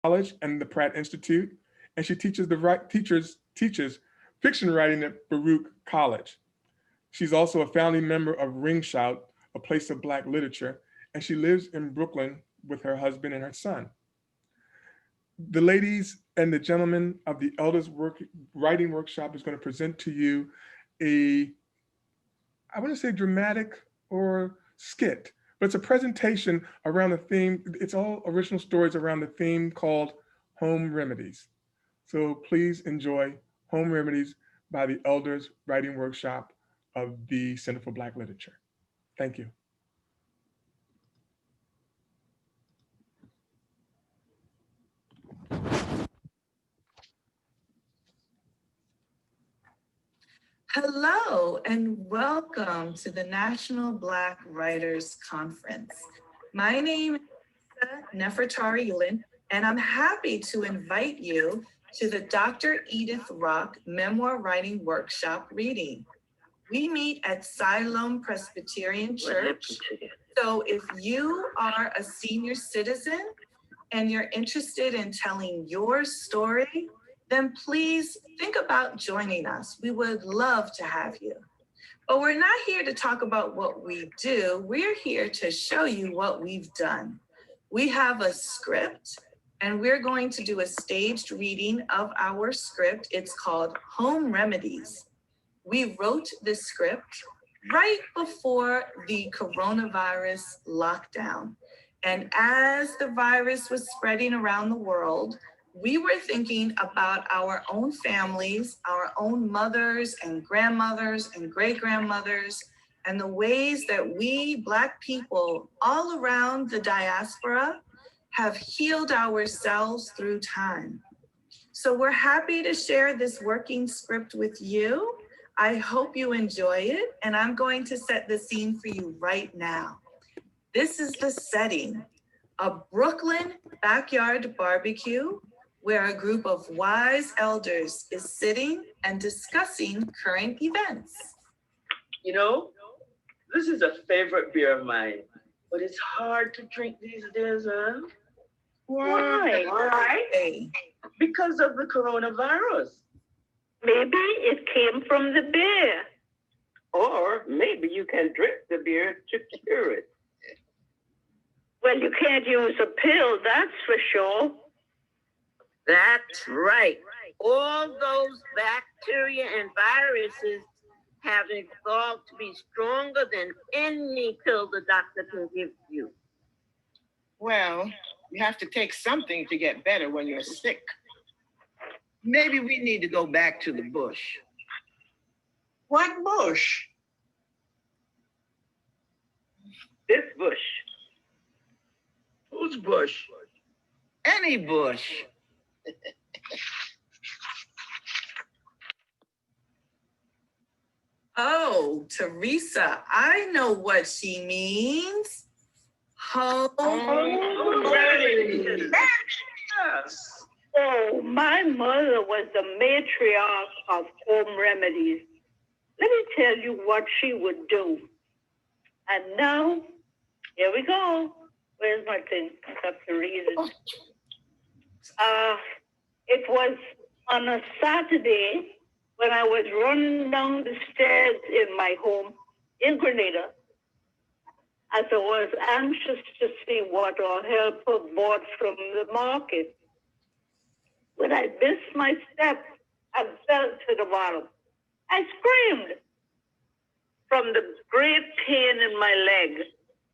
College and the Pratt Institute, and she teaches fiction writing at Baruch College. She's also a founding member of Ring Shout, a place of Black literature, and she lives in Brooklyn with her husband and her son. The ladies and the gentlemen of the Writing Workshop is going to present to you a, I want to say dramatic or skit, but it's a presentation around the theme. It's all original stories around the theme called Home Remedies. So please enjoy Home Remedies by the Elders Writing Workshop of the Center for Black Literature. Thank you. Hello and welcome to the National Black Writers Conference. My name is Nefertari Yulin, and I'm happy to invite you to the Dr. Edith Rock Memoir Writing Workshop reading. We meet at Siloam Presbyterian Church. So if you are a senior citizen and you're interested in telling your story, then please think about joining us. We would love to have you. But we're not here to talk about what we do. We're here to show you what we've done. We have a script, and we're going to do a staged reading of our script. It's called Home Remedies. We wrote this script right before the coronavirus lockdown. And as the virus was spreading around the world, we were thinking about our own families, our own mothers and grandmothers and great-grandmothers, and the ways that we Black people all around the diaspora have healed ourselves through time. So we're happy to share this working script with you. I hope you enjoy it, and I'm going to set the scene for you right now. This is the setting, a Brooklyn backyard barbecue where a group of wise elders is sitting and discussing current events. You know, this is a favorite beer of mine, but it's hard to drink these days, huh? Why? Why? Because of the coronavirus. Maybe it came from the beer. Or maybe you can drink the beer to cure it. Well, you can't use a pill, that's for sure. That's right. All those bacteria and viruses have evolved to be stronger than any pill the doctor can give you. Well, you have to take something to get better when you're sick. Maybe we need to go back to the bush. What bush? This bush. Whose bush? Any bush. Oh, Teresa, I know what she means. Home remedies. Yes. Oh, my mother was the matriarch of Home Remedies. Let me tell you what she would do. And now, here we go. Where's my thing? I have to read it. It was on a Saturday when I was running down the stairs in my home in Grenada, as I was anxious to see what our helper bought from the market. When I missed my step and fell to the bottom, I screamed from the great pain in my leg,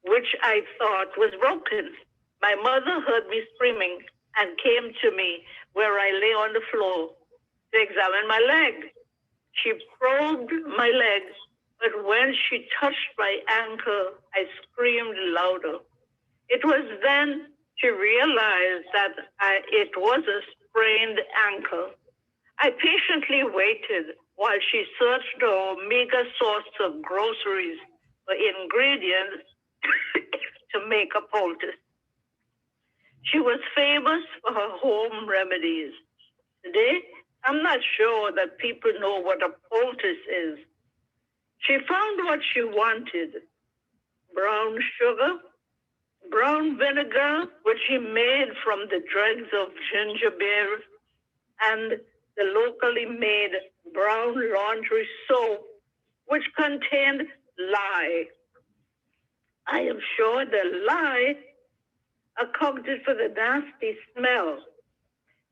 which I thought was broken. My mother heard me screaming and came to me where I lay on the floor to examine my leg. She probed my leg, but when she touched my ankle, I screamed louder. It was then she realized that it was a sprained ankle. I patiently waited while she searched the meager source of groceries for ingredients to make a poultice. She was famous for her home remedies. Today, I'm not sure that people know what a poultice is. She found what she wanted: brown sugar, brown vinegar, which he made from the dregs of ginger beer, and the locally made brown laundry soap, which contained lye. I am sure the lye accounted for the nasty smell.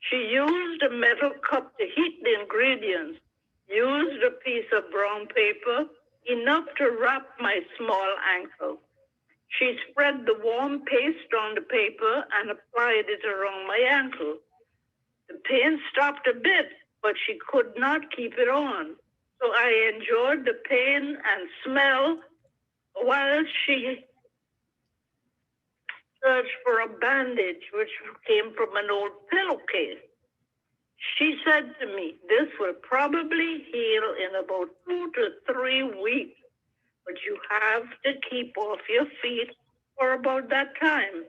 She used a metal cup to heat the ingredients, used a piece of brown paper, enough to wrap my small ankle. She spread the warm paste on the paper and applied it around my ankle. The pain stopped a bit, but she could not keep it on. So I endured the pain and smell while she searched for a bandage which came from an old pillowcase. She said to me, this will probably heal in about 2 to 3 weeks, but you have to keep off your feet for about that time.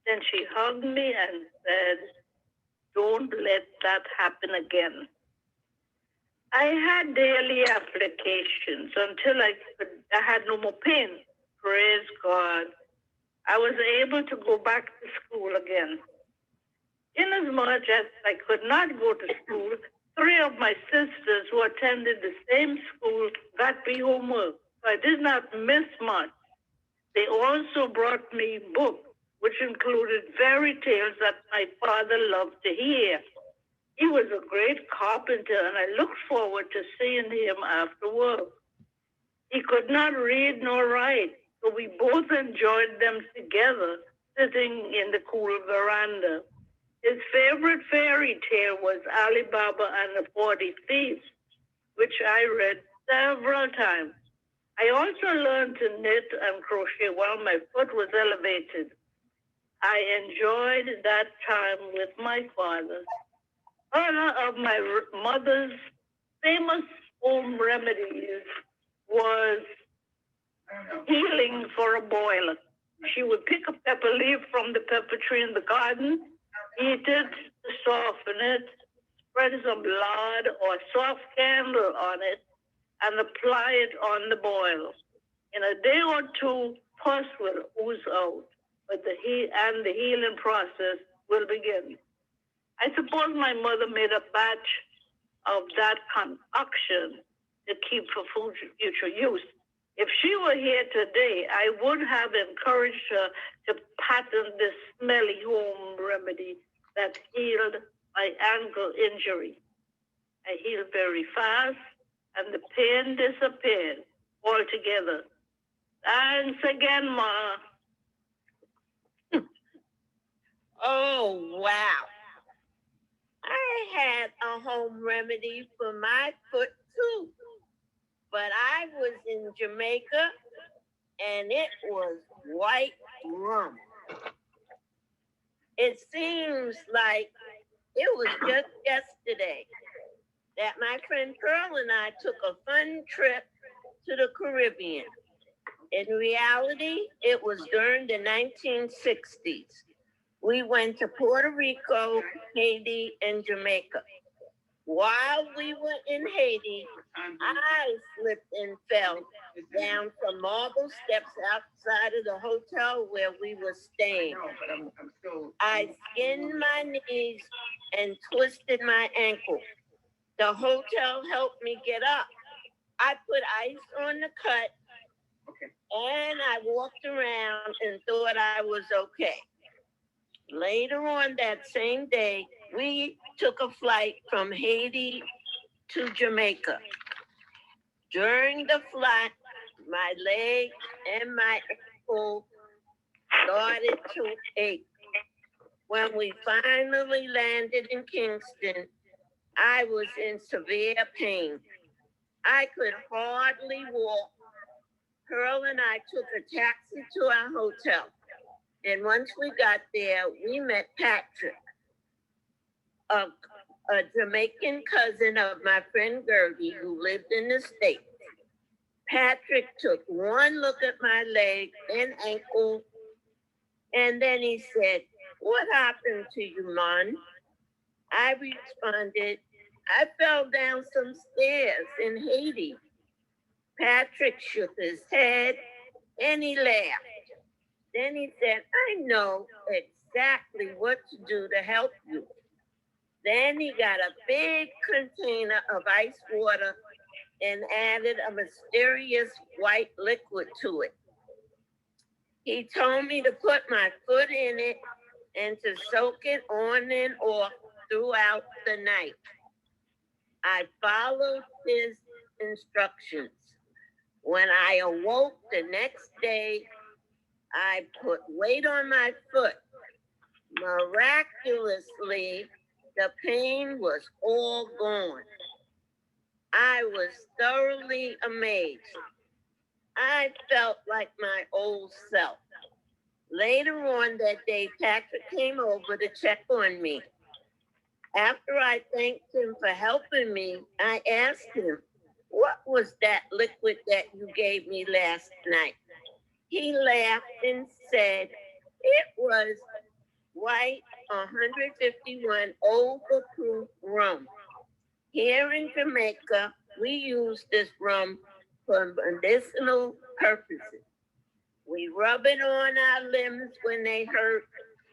Then she hugged me and said, don't let that happen again. I had daily applications until I had no more pain. Praise God. I was able to go back to school again. Inasmuch as I could not go to school, 3 of my sisters who attended the same school got me homework. So I did not miss much. They also brought me books, which included fairy tales that my father loved to hear. He was a great carpenter, and I looked forward to seeing him after work. He could not read nor write, so we both enjoyed them together, sitting in the cool veranda. His favorite fairy tale was Ali Baba and the 40 Thieves, which I read several times. I also learned to knit and crochet while my foot was elevated. I enjoyed that time with my father. One of my mother's famous home remedies was healing for a boil. She would pick a pepper leaf from the pepper tree in the garden, eat it, soften it, spread some lard or soft candle on it, and apply it on the boil. In a day or two, pus will ooze out, but the healing process will begin. I suppose my mother made a batch of that concoction to keep for future use. If she were here today, I would have encouraged her to patent this smelly home remedy that healed my ankle injury. I healed very fast, and the pain disappeared altogether. Thanks again, Ma. Oh, wow. I had a home remedy for my foot too, but I was in Jamaica and it was white rum. It seems like it was just yesterday that my friend Pearl and I took a fun trip to the Caribbean. In reality, it was during the 1960s. We went to Puerto Rico, Haiti, and Jamaica. While we were in Haiti, I slipped and fell down some marble steps outside of the hotel where we were staying. I skinned my knees and twisted my ankle. The hotel helped me get up. I put ice on the cut, and I walked around and thought I was okay. Later on that same day, we took a flight from Haiti to Jamaica. During the flight, my leg and my ankle started to ache. When we finally landed in Kingston, I was in severe pain. I could hardly walk. Pearl and I took a taxi to our hotel. And once we got there, we met Patrick, a Jamaican cousin of my friend Gertie who lived in the States. Patrick took one look at my leg and ankle, and then he said, "What happened to you, Mon?" I responded, "I fell down some stairs in Haiti." Patrick shook his head and he laughed. Then he said, I know exactly what to do to help you. Then he got a big container of ice water and added a mysterious white liquid to it. He told me to put my foot in it and to soak it on and off throughout the night. I followed his instructions. When I awoke the next day, I put weight on my foot. Miraculously, the pain was all gone. I was thoroughly amazed. I felt like my old self. Later on that day, Patrick came over to check on me. After I thanked him for helping me, I asked him, what was that liquid that you gave me last night? He laughed and said, it was white 151 overproof rum. Here in Jamaica, we use this rum for medicinal purposes. We rub it on our limbs when they hurt.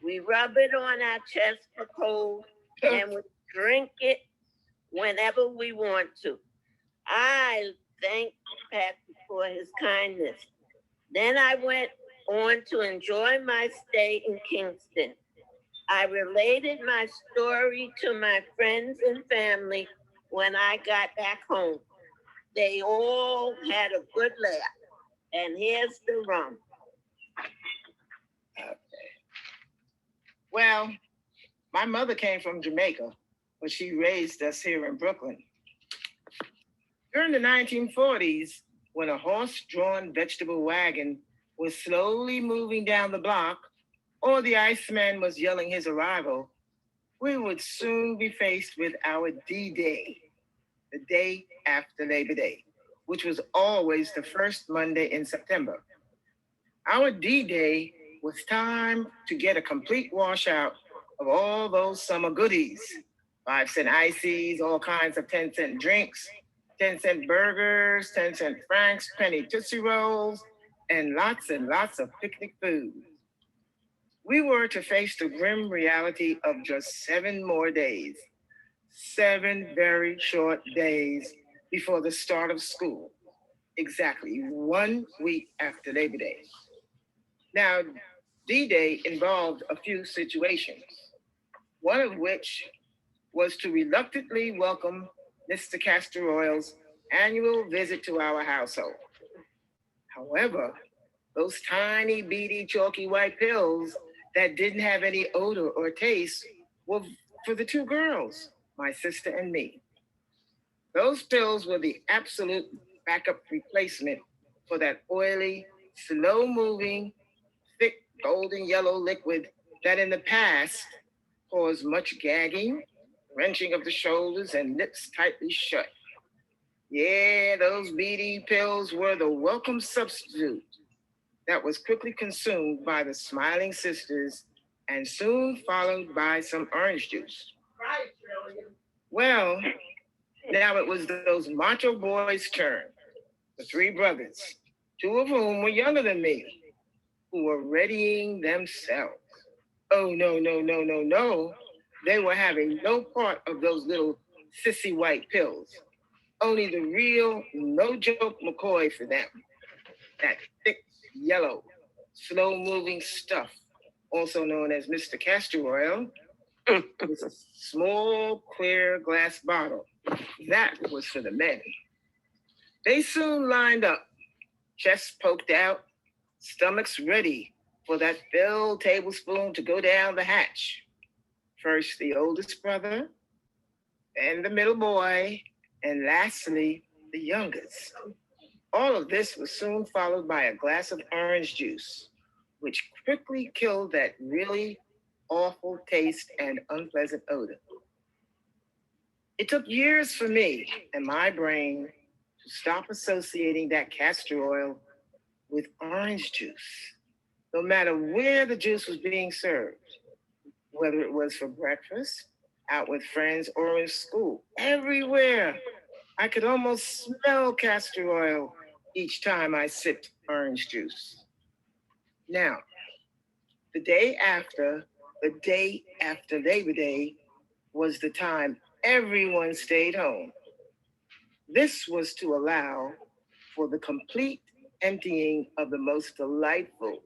We rub it on our chest for cold, and we drink it whenever we want to. I thank Patrick for his kindness. Then I went on to enjoy my stay in Kingston. I related my story to my friends and family when I got back home. They all had a good laugh. And here's the rum. Okay. Well, my mother came from Jamaica, but she raised us here in Brooklyn. During the 1940s, when a horse-drawn vegetable wagon was slowly moving down the block, or the Iceman was yelling his arrival, we would soon be faced with our D-Day, the day after Labor Day, which was always the first Monday in September. Our D-Day was time to get a complete washout of all those summer goodies. 5-cent ices, all kinds of 10-cent drinks, 10-cent burgers, 10-cent franks, penny Tootsie Rolls, and lots of picnic food. We were to face the grim reality of just 7 more days, 7 very short days before the start of school, exactly 1 week after Labor Day. Now, D-Day involved a few situations, one of which was to reluctantly welcome Mr. Castor Oil's annual visit to our household. However, those tiny, beady, chalky white pills that didn't have any odor or taste were for the 2 girls, my sister and me. Those pills were the absolute backup replacement for that oily, slow-moving, thick golden yellow liquid that in the past caused much gagging, wrenching of the shoulders, and lips tightly shut. Yeah, those beady pills were the welcome substitute that was quickly consumed by the smiling sisters and soon followed by some orange juice. Well, now it was those macho boys' turn, the 3 brothers, 2 of whom were younger than me, who were readying themselves. Oh, no. They were having no part of those little sissy white pills. Only the real, no-joke McCoy for them. That thick, yellow, slow-moving stuff, also known as Mr. Castor Oil, was a small, clear glass bottle. That was for the men. They soon lined up, chests poked out, stomachs ready for that filled tablespoon to go down the hatch. First the oldest brother, then the middle boy, and lastly, the youngest. All of this was soon followed by a glass of orange juice, which quickly killed that really awful taste and unpleasant odor. It took years for me and my brain to stop associating that castor oil with orange juice, no matter where the juice was being served, whether it was for breakfast, out with friends, or in school. Everywhere, I could almost smell castor oil each time I sipped orange juice. Now, The day after Labor Day was the time everyone stayed home. This was to allow for the complete emptying of the most delightful,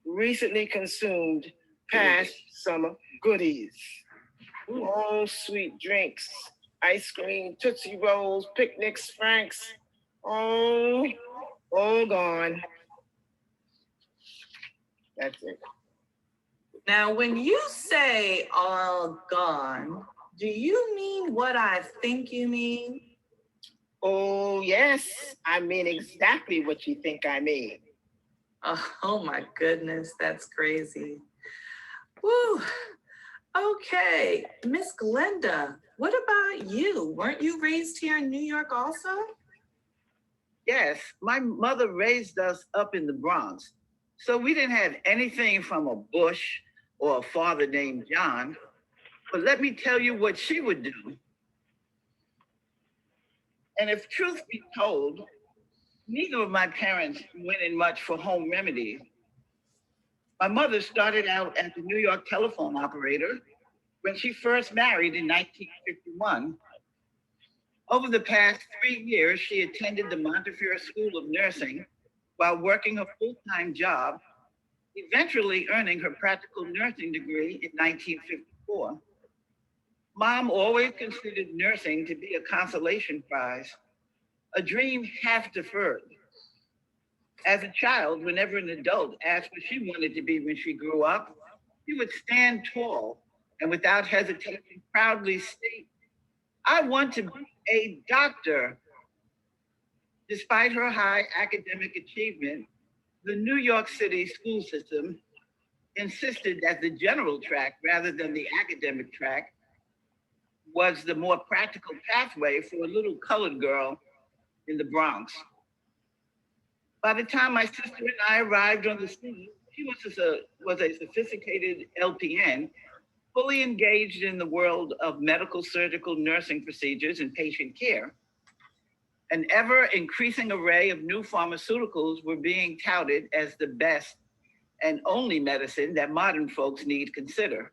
recently consumed past summer goodies. Oh, sweet drinks, ice cream, Tootsie Rolls, picnics, Franks. Oh, all gone. That's it. Now, when you say all gone, do you mean what I think you mean? Oh, yes, I mean exactly what you think I mean. Oh my goodness, that's crazy. Woo. Okay, Miss Glenda, what about you? Weren't you raised here in New York also? Yes, my mother raised us up in the Bronx. So we didn't have anything from a Bush or a father named John. But let me tell you what she would do. And if truth be told, neither of my parents went in much for home remedies. My mother started out as a New York telephone operator when she first married in 1951. Over the past 3 years, she attended the Montefiore School of Nursing while working a full-time job, eventually earning her practical nursing degree in 1954. Mom always considered nursing to be a consolation prize, a dream half deferred. As a child, whenever an adult asked what she wanted to be when she grew up, she would stand tall and without hesitation proudly state, "I want to be a doctor." Despite her high academic achievement, the New York City school system insisted that the general track, rather than the academic track, was the more practical pathway for a little colored girl in the Bronx. By the time my sister and I arrived on the scene, she was a sophisticated LPN, fully engaged in the world of medical, surgical, nursing procedures, and patient care. An ever increasing array of new pharmaceuticals were being touted as the best and only medicine that modern folks need consider.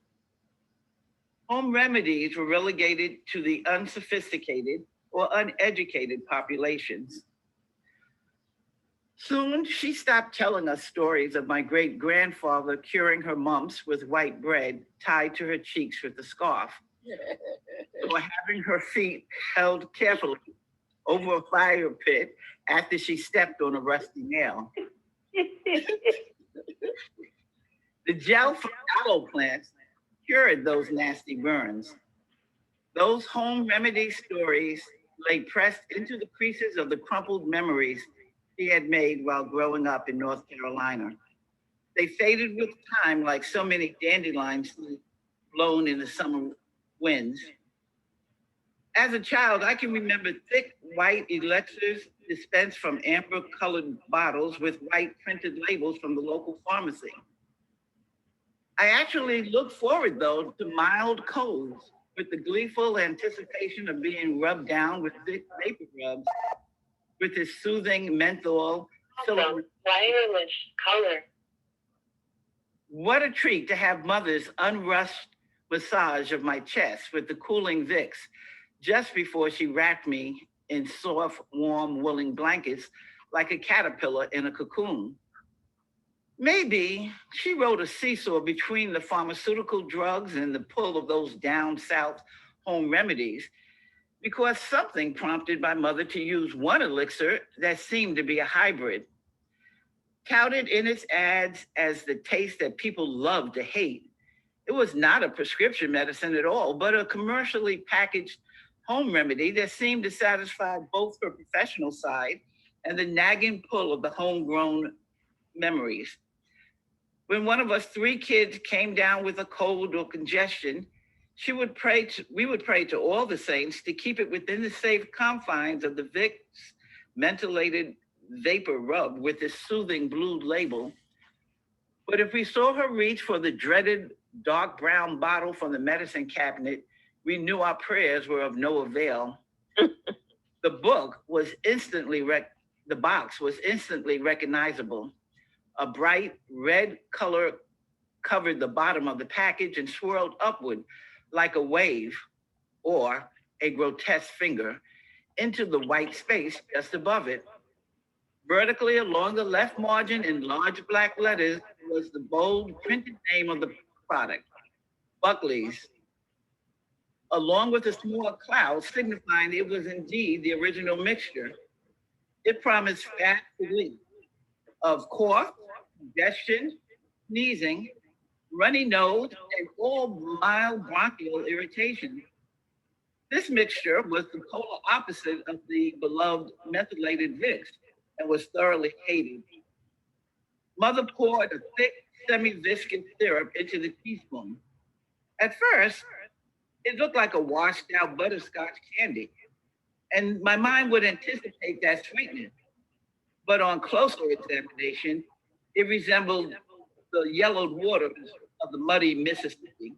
Home remedies were relegated to the unsophisticated or uneducated populations. Soon, she stopped telling us stories of my great-grandfather curing her mumps with white bread tied to her cheeks with a scarf, or having her feet held carefully over a fire pit after she stepped on a rusty nail. The gel from aloe plants cured those nasty burns. Those home remedy stories lay pressed into the creases of the crumpled memories she had made while growing up in North Carolina. They faded with time like so many dandelions blown in the summer winds. As a child, I can remember thick white elixirs dispensed from amber-colored bottles with white printed labels from the local pharmacy. I actually look forward, though, to mild colds with the gleeful anticipation of being rubbed down with thick vapor rubs with this soothing menthol. Wireless color. What a treat to have mother's unrushed massage of my chest with the cooling Vicks just before she wrapped me in soft, warm, woolen blankets like a caterpillar in a cocoon. Maybe she rode a seesaw between the pharmaceutical drugs and the pull of those down south home remedies, because something prompted my mother to use one elixir that seemed to be a hybrid. Touted in its ads as the taste that people love to hate, it was not a prescription medicine at all, but a commercially packaged home remedy that seemed to satisfy both her professional side and the nagging pull of the homegrown memories. When one of us 3 kids came down with a cold or congestion, we would pray to all the saints to keep it within the safe confines of the Vicks mentholated vapor rub with its soothing blue label. But if we saw her reach for the dreaded dark brown bottle from the medicine cabinet, we knew our prayers were of no avail. The box was instantly recognizable. A bright red color covered the bottom of the package and swirled upward like a wave or a grotesque finger into the white space just above it. Vertically along the left margin in large black letters was the bold printed name of the product, Buckley's, along with a small cloud signifying it was indeed the original mixture. It promised fast relief of cough, congestion, sneezing, runny nose, and all mild bronchial irritation. This mixture was the polar opposite of the beloved methylated Vicks and was thoroughly hated. Mother poured a thick, semi-viscous syrup into the teaspoon. At first, it looked like a washed out butterscotch candy, and my mind would anticipate that sweetness. But on closer examination, it resembled the yellowed waters of the muddy Mississippi.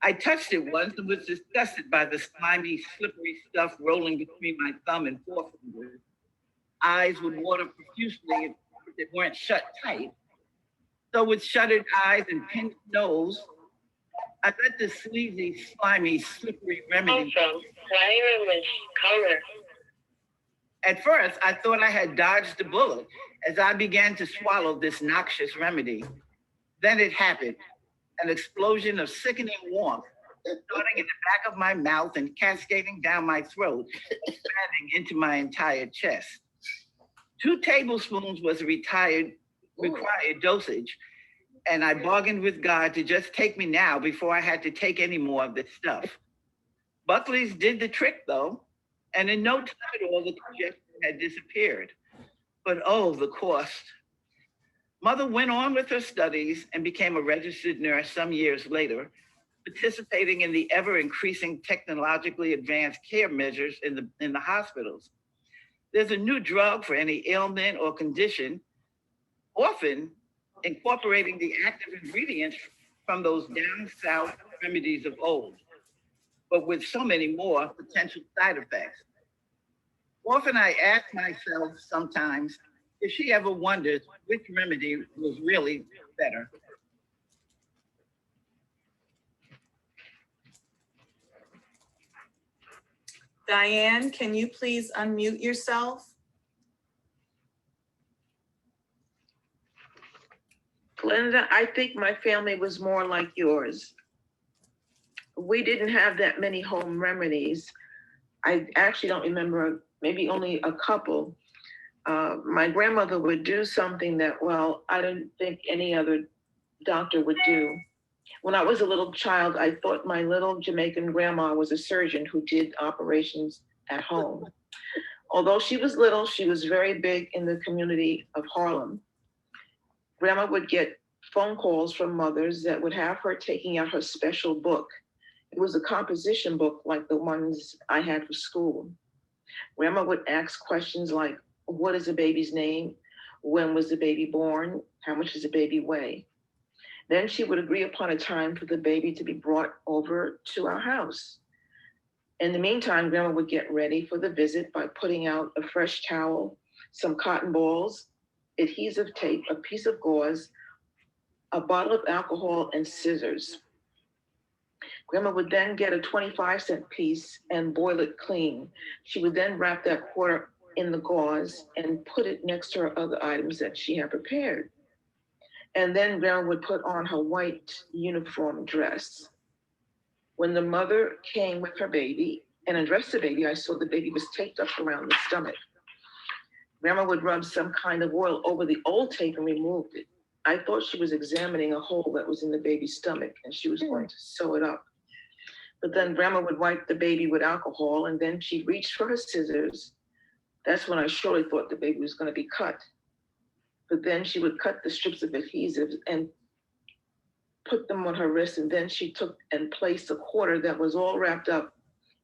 I touched it once and was disgusted by the slimy, slippery stuff rolling between my thumb and forefinger. Eyes would water profusely if they weren't shut tight. So with shuttered eyes and pinched nose, I let the sleazy, slimy, slippery remedy. Also, stylish color. At first, I thought I had dodged a bullet as I began to swallow this noxious remedy. Then it happened, an explosion of sickening warmth, starting in the back of my mouth and cascading down my throat, expanding into my entire chest. 2 tablespoons was required dosage, and I bargained with God to just take me now before I had to take any more of this stuff. Buckley's did the trick though, and in no time at all, the congestion had disappeared. But oh, the cost. Mother went on with her studies and became a registered nurse some years later, participating in the ever-increasing technologically advanced care measures in the hospitals. There's a new drug for any ailment or condition, often incorporating the active ingredients from those down south remedies of old, but with so many more potential side effects. Often I ask myself sometimes if she ever wonders which remedy was really better. Diane, can you please unmute yourself? Glenda, I think my family was more like yours. We didn't have that many home remedies. I actually don't remember, maybe only a couple. My grandmother would do something that, well, I didn't think any other doctor would do. When I was a little child, I thought my little Jamaican grandma was a surgeon who did operations at home. Although she was little, she was very big in the community of Harlem. Grandma would get phone calls from mothers that would have her taking out her special book. It was a composition book like the ones I had for school. Grandma would ask questions like, what is the baby's name? When was the baby born? How much does the baby weigh? Then she would agree upon a time for the baby to be brought over to our house. In the meantime, Grandma would get ready for the visit by putting out a fresh towel, some cotton balls, adhesive tape, a piece of gauze, a bottle of alcohol, and scissors. Grandma would then get a 25-cent piece and boil it clean. She would then wrap that quarter in the gauze and put it next to her other items that she had prepared. And then Grandma would put on her white uniform dress. When the mother came with her baby and undressed the baby, I saw the baby was taped up around the stomach. Grandma would rub some kind of oil over the old tape and removed it. I thought she was examining a hole that was in the baby's stomach and she was going to sew it up. But then Grandma would wipe the baby with alcohol and then she reached for her scissors. That's when I surely thought the baby was going to be cut. But then she would cut the strips of adhesive and put them on her wrist. And then she took and placed a quarter that was all wrapped up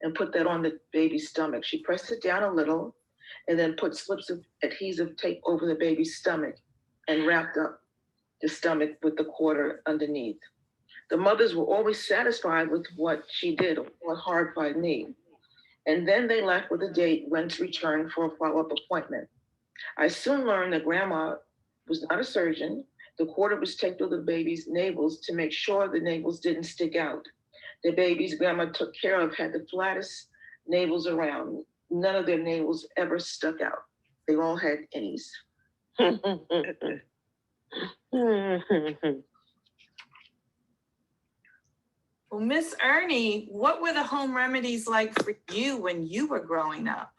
and put that on the baby's stomach. She pressed it down a little and then put slips of adhesive tape over the baby's stomach and wrapped up the stomach with the quarter underneath. The mothers were always satisfied with what she did, what horrified me. And then they left with a date when to return for a follow-up appointment. I soon learned that Grandma was not a surgeon The quarter was taped to the baby's navels to make sure the navels didn't stick out. The babies grandma took care of had the flattest navels around. None of their navels ever stuck out. They all had innies. Well, Miss Ernie, what were the home remedies like for you when you were growing up?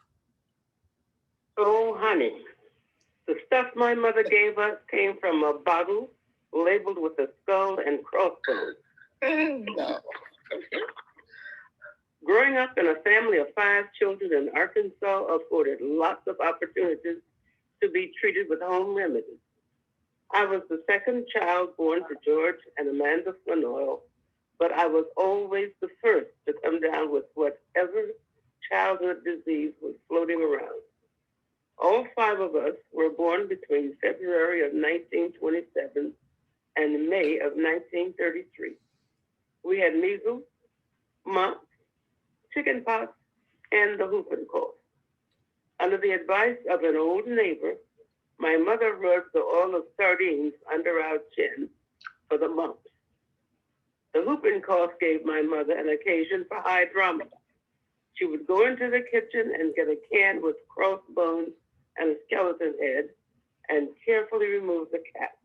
Oh, honey, the stuff my mother gave us came from a bottle labeled with a skull and crossbones. No. Growing up in a family of 5 children in Arkansas afforded lots of opportunities to be treated with home remedies. I was the second child born to George and Amanda Flanoil, but I was always the first to come down with whatever childhood disease was floating around. All 5 of us were born between February of 1927 and May of 1933. We had measles, mumps, chickenpox, and the whooping cough. Under the advice of an old neighbor, my mother rubbed the oil of sardines under our chin for the mumps. The whooping cough gave my mother an occasion for high drama. She would go into the kitchen and get a can with crossbones and a skeleton head and carefully remove the cap.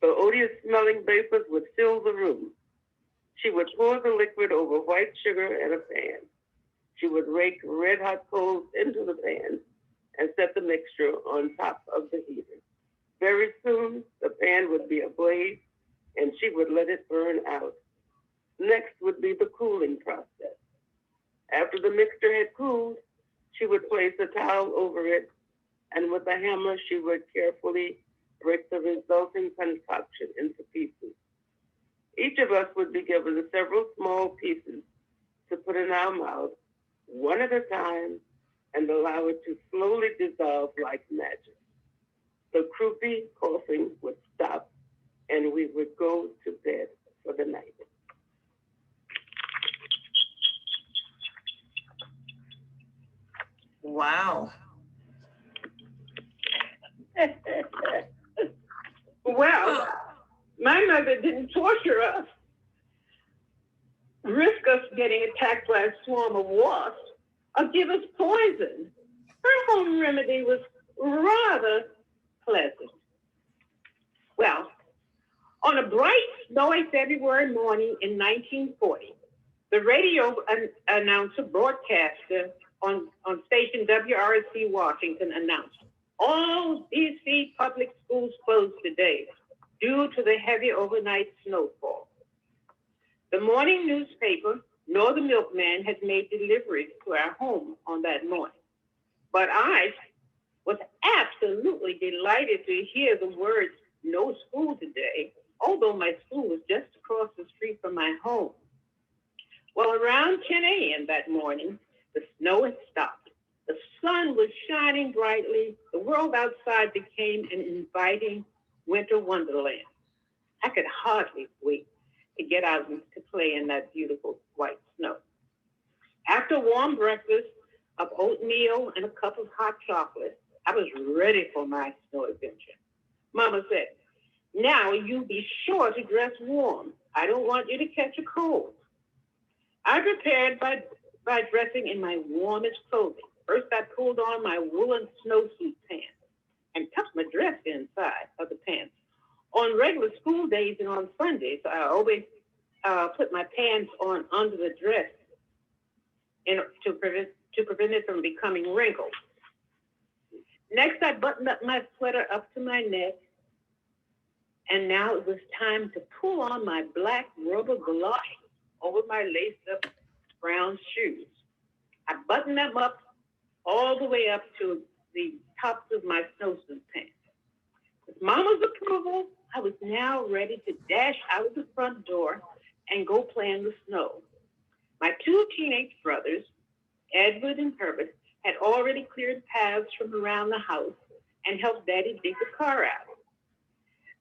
The odious smelling vapors would fill the room. She would pour the liquid over white sugar in a pan. She would rake red hot coals into the pan and set the mixture on top of the heater. Very soon, the pan would be ablaze and she would let it burn out. Next would be the cooling process. After the mixture had cooled, she would place a towel over it, and with a hammer, she would carefully break the resulting concoction into pieces. Each of us would be given several small pieces to put in our mouth, one at a time, and allow it to slowly dissolve like magic. The croupy coughing would stop, and we would go to bed for the night. Wow. Well, my mother didn't torture us, risk us getting attacked by a swarm of wasps, or give us poison. Her home remedy was rather pleasant. Well, on a bright, snowy February morning in 1940, the radio announcer broadcaster on station WRSC Washington announced, all DC public schools closed today due to the heavy overnight snowfall. The morning newspaper, nor the milkman, had made deliveries to our home on that morning. But I was absolutely delighted to hear the words, no school today, although my school was just across the street from my home. Well, around 10 a.m. that morning, the snow had stopped. The sun was shining brightly. The world outside became an inviting winter wonderland. I could hardly wait to get out and to play in that beautiful white snow. After a warm breakfast of oatmeal and a cup of hot chocolate, I was ready for my snow adventure. Mama said, now you be sure to dress warm. I don't want you to catch a cold. I prepared by dressing in my warmest clothing. First, I pulled on my woolen snowsuit pants and tucked my dress inside of the pants. On regular school days and on Sundays, I always put my pants on under the dress to prevent it from becoming wrinkled. Next, I buttoned up my sweater up to my neck, and now it was time to pull on my black rubber gloves over my laced-up brown shoes. I buttoned them up all the way up to the tops of my snowsuit pants. With Mama's approval, I was now ready to dash out of the front door and go play in the snow. My 2 teenage brothers, Edward and Herbert, had already cleared paths from around the house and helped Daddy dig the car out.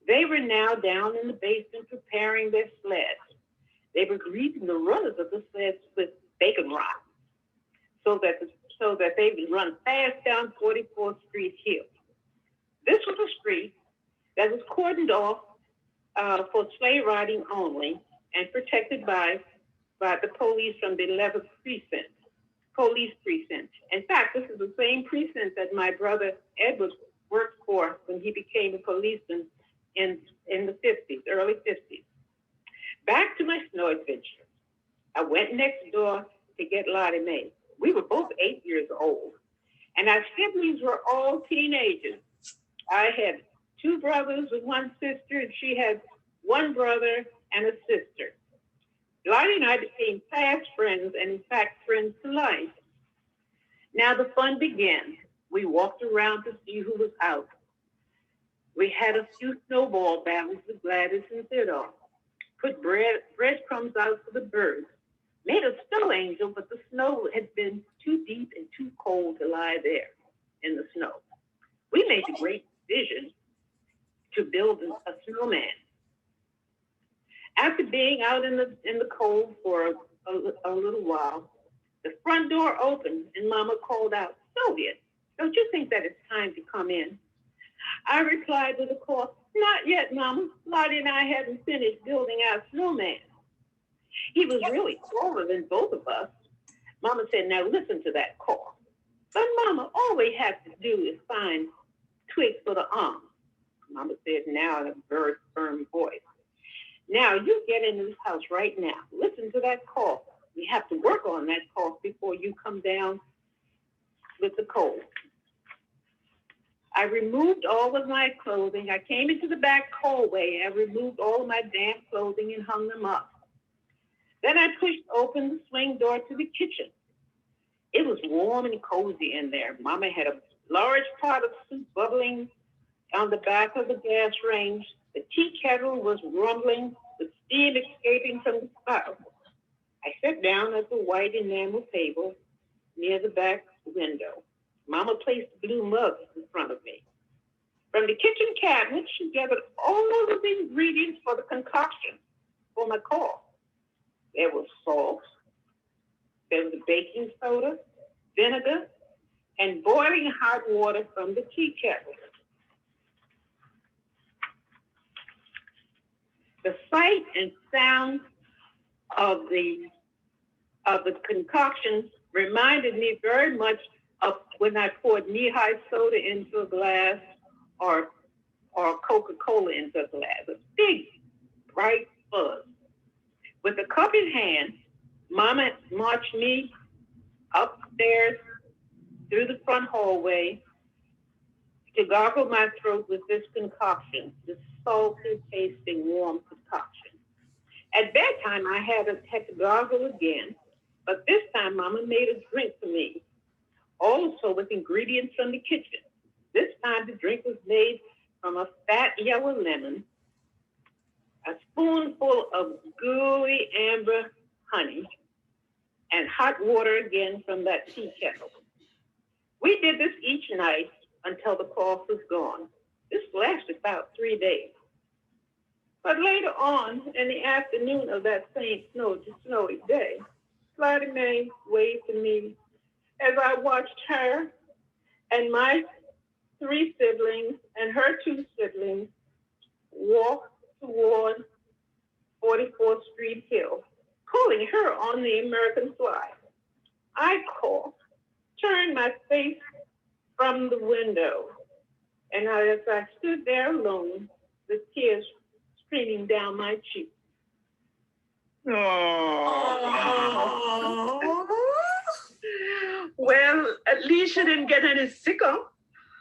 They were now down in the basement preparing their sleds. They were greasing the runners of the sleds with bacon rock so that they would run fast down 44th Street Hill. This was a street that was cordoned off for sleigh riding only and protected by the police from the 11th precinct, police precinct. In fact, this is the same precinct that my brother Edward worked for when he became a policeman in the 50s, early 50s. Back to my snow adventure. I went next door to get Lottie Mae. We were both 8 years old, and our siblings were all teenagers. I had 2 brothers and 1 sister, and she had 1 brother and a sister. Lottie and I became fast friends, and in fact, friends for life. Now the fun began. We walked around to see who was out. We had a few snowball battles with Gladys and Theodore. Put breadcrumbs out for the birds. Made a snow angel, but the snow had been too deep and too cold to lie there in the snow. We made the great decision to build a snowman. After being out in the cold for a little while, the front door opened and Mama called out, "Sylvia, don't you think that it's time to come in?" I replied with a cough, "Not yet, Mama. Lottie and I haven't finished building our snowman." He was really taller than both of us. Mama said, "Now listen to that cough." But Mama, all we have to do is find twigs for the arms. Mama said now in a very firm voice. "Now you get into this house right now. Listen to that cough. We have to work on that cough before you come down with the cold." I removed all of my clothing. I came into the back hallway. I removed all of my damp clothing and hung them up. Then I pushed open the swing door to the kitchen. It was warm and cozy in there. Mama had a large pot of soup bubbling on the back of the gas range. The tea kettle was rumbling with steam escaping from the spout. I sat down at the white enamel table near the back window. Mama placed a blue mug in front of me. From the kitchen cabinet, she gathered all of the ingredients for the concoction for my cough. There was salt, there was baking soda, vinegar, and boiling hot water from the tea kettle. The sight and sound of the concoction reminded me very much of when I poured knee-high soda into a glass or Coca-Cola into a glass, a big, bright fuzz. With a cup in hand, Mama marched me upstairs through the front hallway to gargle my throat with this concoction, this salty, tasting, warm concoction. At bedtime, I had to gargle again, but this time Mama made a drink for me, also with ingredients from the kitchen. This time the drink was made from a fat yellow lemon, a spoonful of gooey amber honey, and hot water again from that tea kettle. We did this each night until the cough was gone. This lasted about 3 days. But later on, in the afternoon of that same snowy day, Lottie Mae waved to me as I watched her and my 3 siblings and her 2 siblings walk toward 44th Street Hill, pulling her on the American flag. I coughed, turned my face from the window, and as I stood there alone, the tears streaming down my cheeks. Well, at least you didn't get any sicker.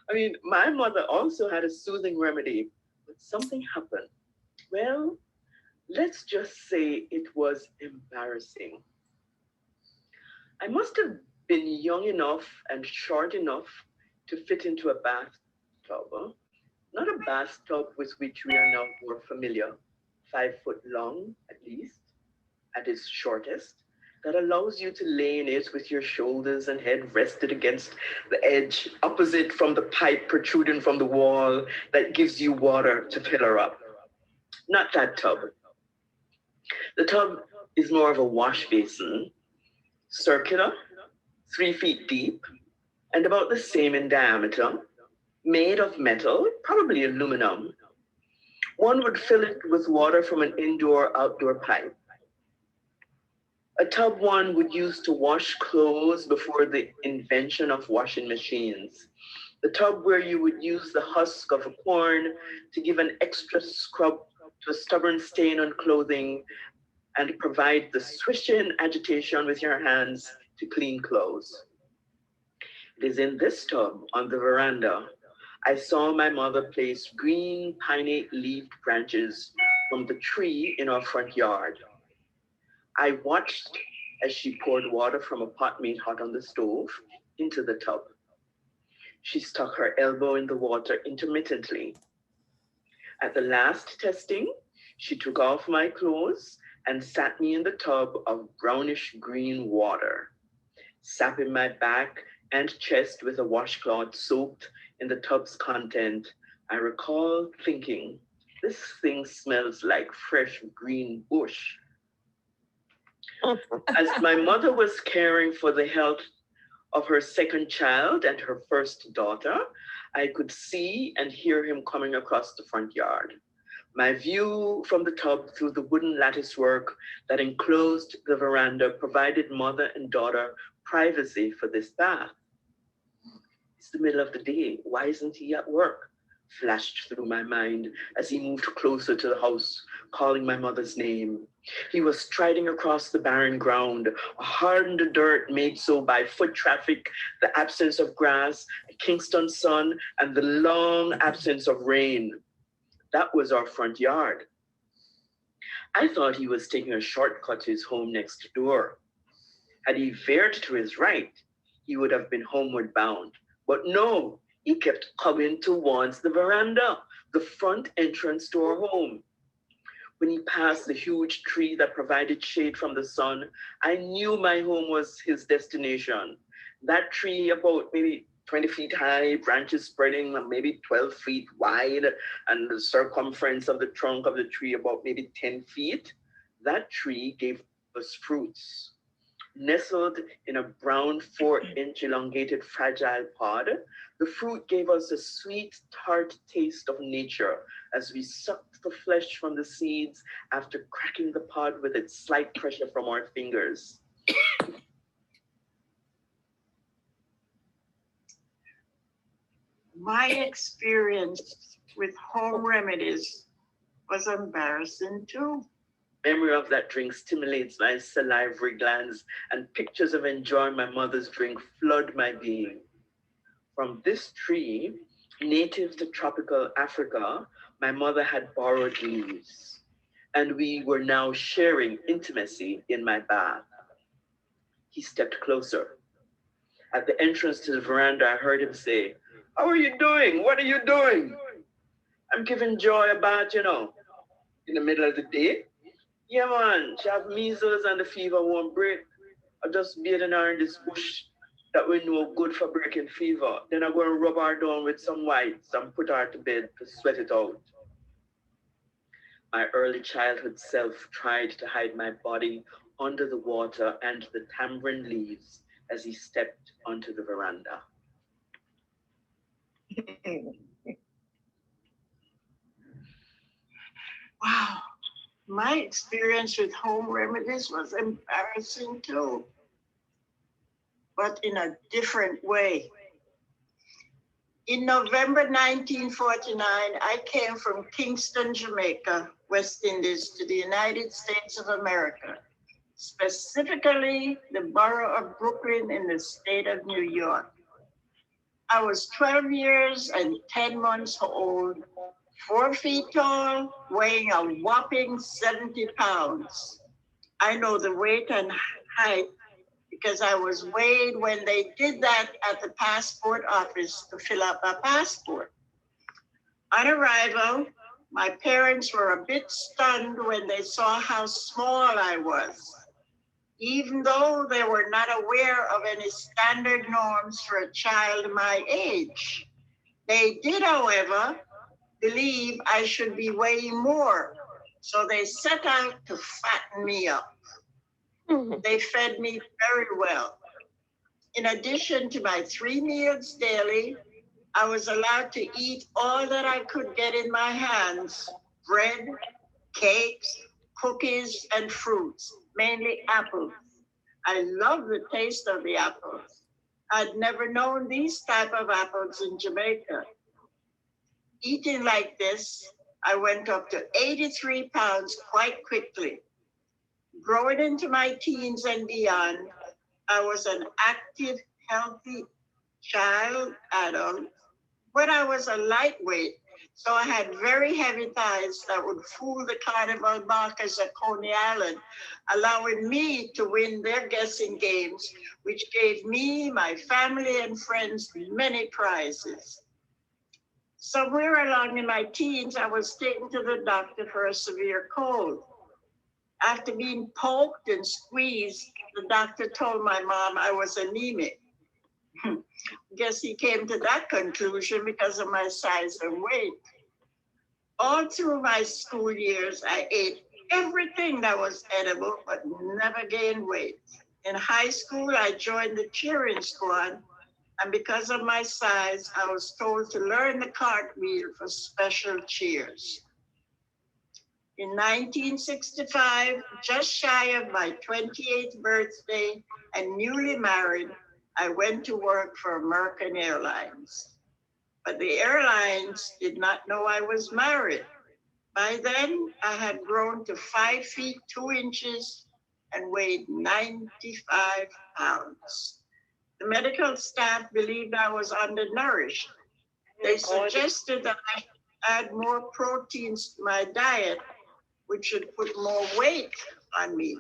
I mean, my mother also had a soothing remedy, but something happened. Well, let's just say it was embarrassing. I must have been young enough and short enough to fit into a bathtub. Not a bathtub with which we are now more familiar, 5 foot long at least, at its shortest, that allows you to lay in it with your shoulders and head rested against the edge, opposite from the pipe protruding from the wall that gives you water to fill her up. Not that tub. The tub is more of a wash basin, circular, 3 feet deep, and about the same in diameter, made of metal, probably aluminum, One would fill it with water from an indoor-outdoor pipe. A tub one would use to wash clothes before the invention of washing machines. The tub where you would use the husk of a corn to give an extra scrub to a stubborn stain on clothing and provide the swishing agitation with your hands to clean clothes. It is in this tub on the veranda I saw my mother place green pinnate-leaved branches from the tree in our front yard. I watched as she poured water from a pot made hot on the stove into the tub. She stuck her elbow in the water intermittently. At the last testing, she took off my clothes and sat me in the tub of brownish green water, sapping my back and chest with a washcloth soaked in the tub's content. I recall thinking, this thing smells like fresh green bush. As my mother was caring for the health of her second child and her first daughter, I could see and hear him coming across the front yard. My view from the tub through the wooden lattice work that enclosed the veranda provided mother and daughter privacy for this bath. It's the middle of the day. Why isn't he at work? Flashed through my mind as he moved closer to the house, calling my mother's name. He was striding across the barren ground, a hardened dirt made so by foot traffic, the absence of grass, a Kingston sun, and the long absence of rain. That was our front yard. I thought he was taking a shortcut to his home next door. Had he veered to his right, he would have been homeward bound. But no, he kept coming towards the veranda, the front entrance to our home. When he passed the huge tree that provided shade from the sun, I knew my home was his destination. That tree, about maybe 20 feet high, branches spreading maybe 12 feet wide, and the circumference of the trunk of the tree about maybe 10 feet, that tree gave us fruits. Nestled in a brown 4-inch elongated fragile pod, the fruit gave us a sweet, tart taste of nature as we sucked the flesh from the seeds after cracking the pod with its slight pressure from our fingers. My experience with home remedies was embarrassing too. Memory of that drink stimulates my salivary glands, and pictures of enjoying my mother's drink flood my being. From this tree, native to tropical Africa, my mother had borrowed leaves, and we were now sharing intimacy in my bath. He stepped closer. At the entrance to the veranda, I heard him say, "How are you doing? What are you doing?" "I'm giving Joy a bath, you know." "In the middle of the day?" "Yeah, man, she have measles and the fever won't break. I just bathing her in this bush that we know good for breaking fever. Then I'm going to rub her down with some whites and put her to bed to sweat it out." My early childhood self tried to hide my body under the water and the tamarind leaves as he stepped onto the veranda. Wow. My experience with home remedies was embarrassing too, but in a different way. In November 1949, I came from Kingston, Jamaica, West Indies, to the United States of America, specifically the borough of Brooklyn in the state of New York. I was 12 years and 10 months old, 4 feet tall, weighing a whopping 70 pounds. I know the weight and height because I was weighed when they did that at the passport office to fill out my passport. On arrival, my parents were a bit stunned when they saw how small I was, even though they were not aware of any standard norms for a child my age. They did, however, believe I should be weighing more, so they set out to fatten me up. They fed me very well. In addition to my 3 meals daily, I was allowed to eat all that I could get in my hands, bread, cakes, cookies, and fruits, mainly apples. I love the taste of the apples. I'd never known these type of apples in Jamaica. Eating like this, I went up to 83 pounds quite quickly. Growing into my teens and beyond, I was an active, healthy child, adult, but I was a lightweight, so I had very heavy thighs that would fool the carnival barkers at Coney Island, allowing me to win their guessing games, which gave me, my family, and friends many prizes. Somewhere along in my teens, I was taken to the doctor for a severe cold. After being poked and squeezed, the doctor told my mom I was anemic. Guess he came to that conclusion because of my size and weight. All through my school years, I ate everything that was edible, but never gained weight. In high school, I joined the cheering squad, and because of my size, I was told to learn the cartwheel for special cheers. In 1965, just shy of my 28th birthday and newly married, I went to work for American Airlines. But the airlines did not know I was married. By then, I had grown to 5 feet 2 inches and weighed 95 pounds. The medical staff believed I was undernourished. They suggested that I add more proteins to my diet, which should put more weight on me.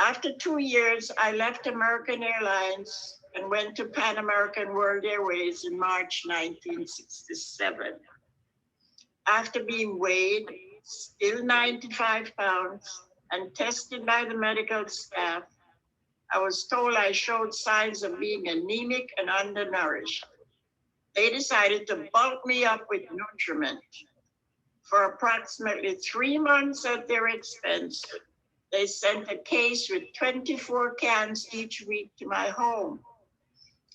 After 2 years, I left American Airlines and went to Pan American World Airways in March 1967. After being weighed, still 95 pounds, and tested by the medical staff, I was told I showed signs of being anemic and undernourished. They decided to bulk me up with nutriment. For approximately 3 months at their expense, they sent a case with 24 cans each week to my home.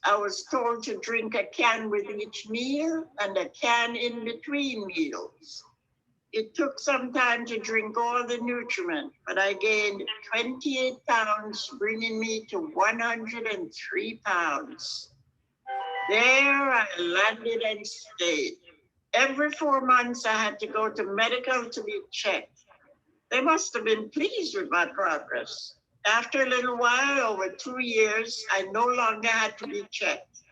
I was told to drink a can with each meal and a can in between meals. It took some time to drink all the nutriment, but I gained 28 pounds, bringing me to 103 pounds. There I landed and stayed. Every 4 months, I had to go to medical to be checked. They must have been pleased with my progress. After a little while, over 2 years, I no longer had to be checked.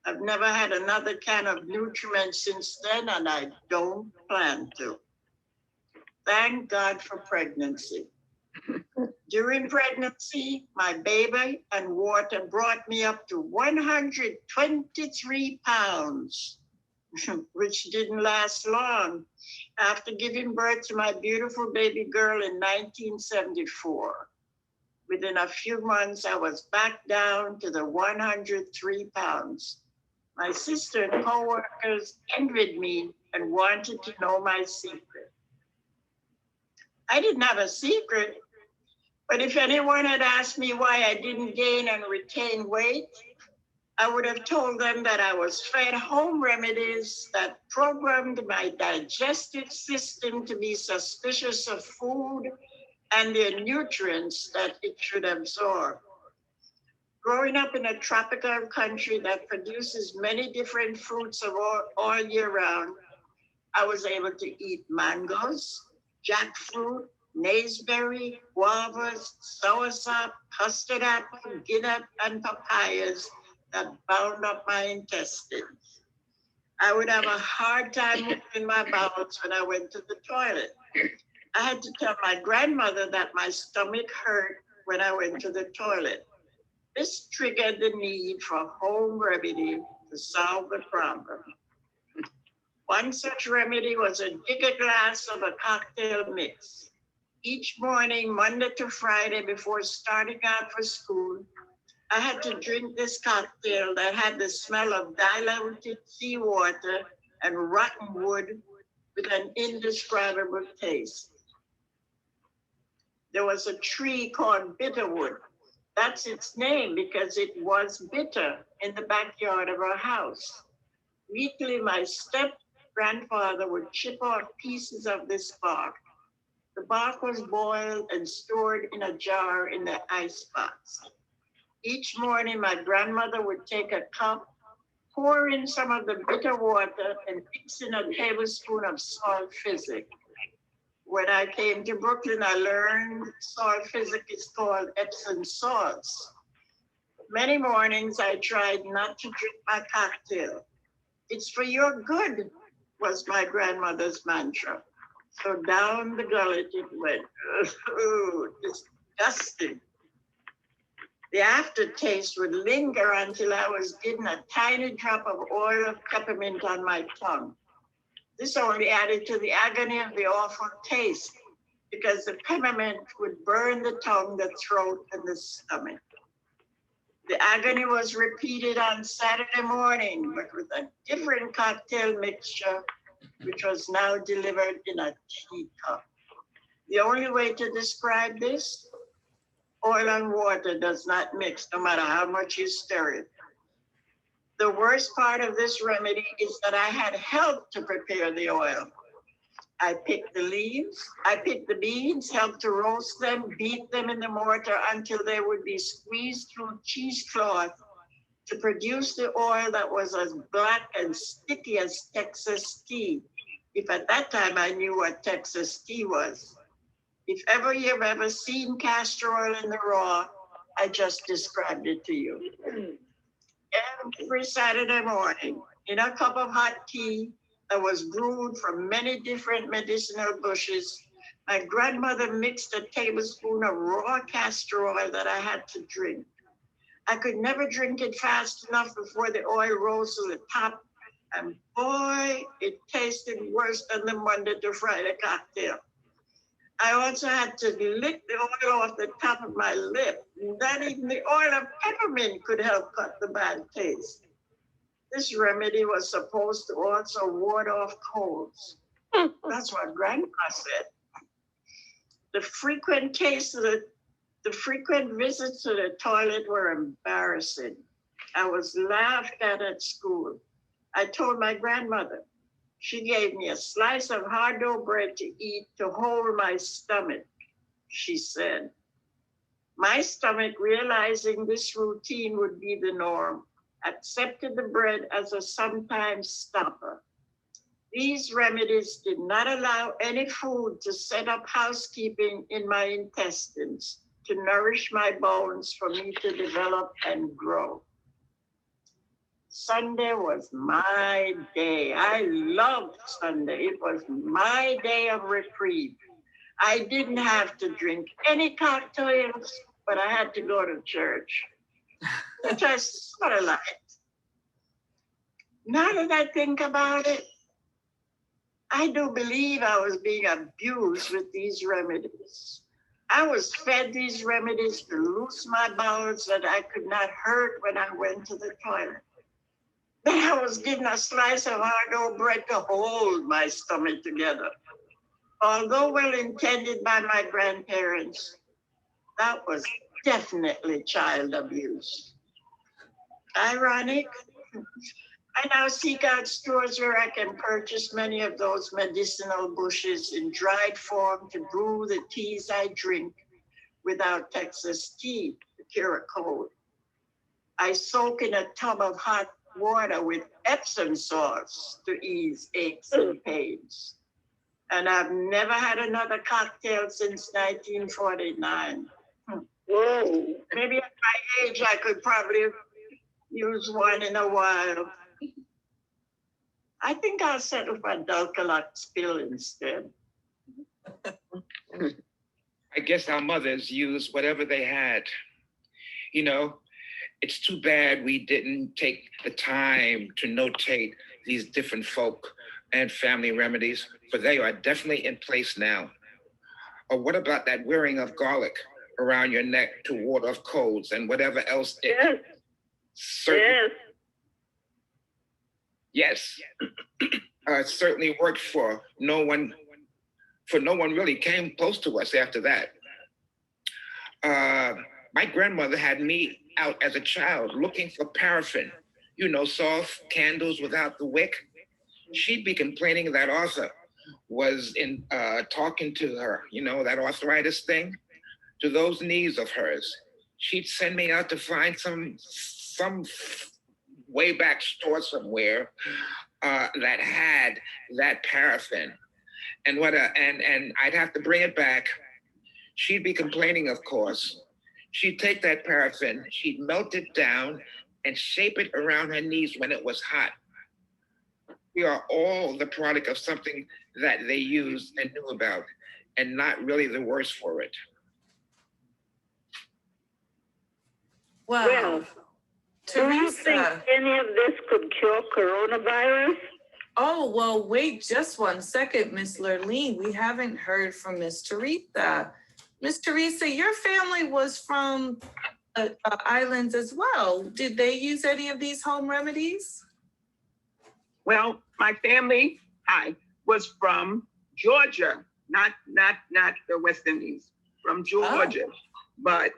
I've never had another can of nutriment since then, and I don't plan to. Thank God for pregnancy. During pregnancy, my baby and water brought me up to 123 pounds, which didn't last long. After giving birth to my beautiful baby girl in 1974, within a few months, I was back down to the 103 pounds. My sister and co-workers envied me and wanted to know my secret. I didn't have a secret, but if anyone had asked me why I didn't gain and retain weight, I would have told them that I was fed home remedies that programmed my digestive system to be suspicious of food and the nutrients that it should absorb. Growing up in a tropical country that produces many different fruits of all year round, I was able to eat mangoes, jackfruit, naseberry, guavas, soursop, custard apple, guinea, and papayas that bound up my intestines. I would have a hard time moving my bowels when I went to the toilet. I had to tell my grandmother that my stomach hurt when I went to the toilet. This triggered the need for home remedy to solve the problem. One such remedy was a bigger glass of a cocktail mix. Each morning, Monday to Friday, before starting out for school, I had to drink this cocktail that had the smell of diluted seawater and rotten wood with an indescribable taste. There was a tree called bitterwood. That's its name because it was bitter in the backyard of our house. Weekly, my step grandfather would chip off pieces of this bark. The bark was boiled and stored in a jar in the icebox. Each morning, my grandmother would take a cup, pour in some of the bitter water, and mix in a tablespoon of salt physic. When I came to Brooklyn, I learned salt physic is called Epsom salts. Many mornings, I tried not to drink my cocktail. It's for your good, was my grandmother's mantra. So down the gullet it went. Ooh, disgusting. The aftertaste would linger until I was given a tiny drop of oil of peppermint on my tongue. This only added to the agony of the awful taste because the peppermint would burn the tongue, the throat, and the stomach. The agony was repeated on Saturday morning, but with a different cocktail mixture, which was now delivered in a teacup. The only way to describe this, oil and water does not mix, no matter how much you stir it. The worst part of this remedy is that I had help to prepare the oil. I picked the leaves, I picked the beans, helped to roast them, beat them in the mortar until they would be squeezed through cheesecloth to produce the oil that was as black and sticky as Texas tea. If at that time I knew what Texas tea was. If ever you've ever seen castor oil in the raw, I just described it to you. Every Saturday morning, in a cup of hot tea that was brewed from many different medicinal bushes, my grandmother mixed a tablespoon of raw castor oil that I had to drink. I could never drink it fast enough before the oil rose to the top, and boy, it tasted worse than the Monday to Friday cocktail. I also had to lick the oil off the top of my lip. Not even the oil of peppermint could help cut the bad taste. This remedy was supposed to also ward off colds. That's what Grandpa said. The frequent visits to the toilet were embarrassing. I was laughed at school. I told my grandmother. She gave me a slice of hard dough bread to eat to hold my stomach, she said. My stomach, realizing this routine would be the norm, accepted the bread as a sometimes stopper. These remedies did not allow any food to set up housekeeping in my intestines, to nourish my bones for me to develop and grow. Sunday was my day. I loved Sunday. It was my day of reprieve. I didn't have to drink any cocktails, but I had to go to church, which I sort of liked. Now that I think about it, I do believe I was being abused with these remedies. I was fed these remedies to loose my bowels that I could not hurt when I went to the toilet. Then I was given a slice of hard dough bread to hold my stomach together. Although well intended by my grandparents, that was definitely child abuse. Ironic. I now seek out stores where I can purchase many of those medicinal bushes in dried form to brew the teas I drink without Texas tea to cure a cold. I soak in a tub of hot water with Epsom salts to ease aches and pains. And I've never had another cocktail since 1949. Whoa. Maybe at my age, I could probably use one in a while. I think I'll settle for Dulcolac Spill instead. I guess our mothers used whatever they had. You know, it's too bad we didn't take the time to notate these different folk and family remedies, but they are definitely in place now. Or what about that wearing of garlic around your neck to ward off colds and whatever else? Yes, certainly worked for no one. No one really came close to us after that. My grandmother had me out as a child looking for paraffin, you know, soft candles without the wick. she'd be complaining that Arthur was in talking to her, you know, that arthritis thing, to those knees of hers. She'd send me out to find some way back store somewhere that had that paraffin. And and I'd have to bring it back. She'd be complaining, of course. She'd take that paraffin, she'd melt it down and shape it around her knees when it was hot. We are all the product of something that they used and knew about, and not really the worse for it. Wow. Well, do you think Teresa. any of this could cure coronavirus? Oh, well, wait just one second, Miss Lurleen. We haven't heard from Miss Teresa. Miss Teresa, your family was from islands as well. Did they use any of these home remedies? Well, my family, was from Georgia, not the West Indies, from Georgia. Oh. But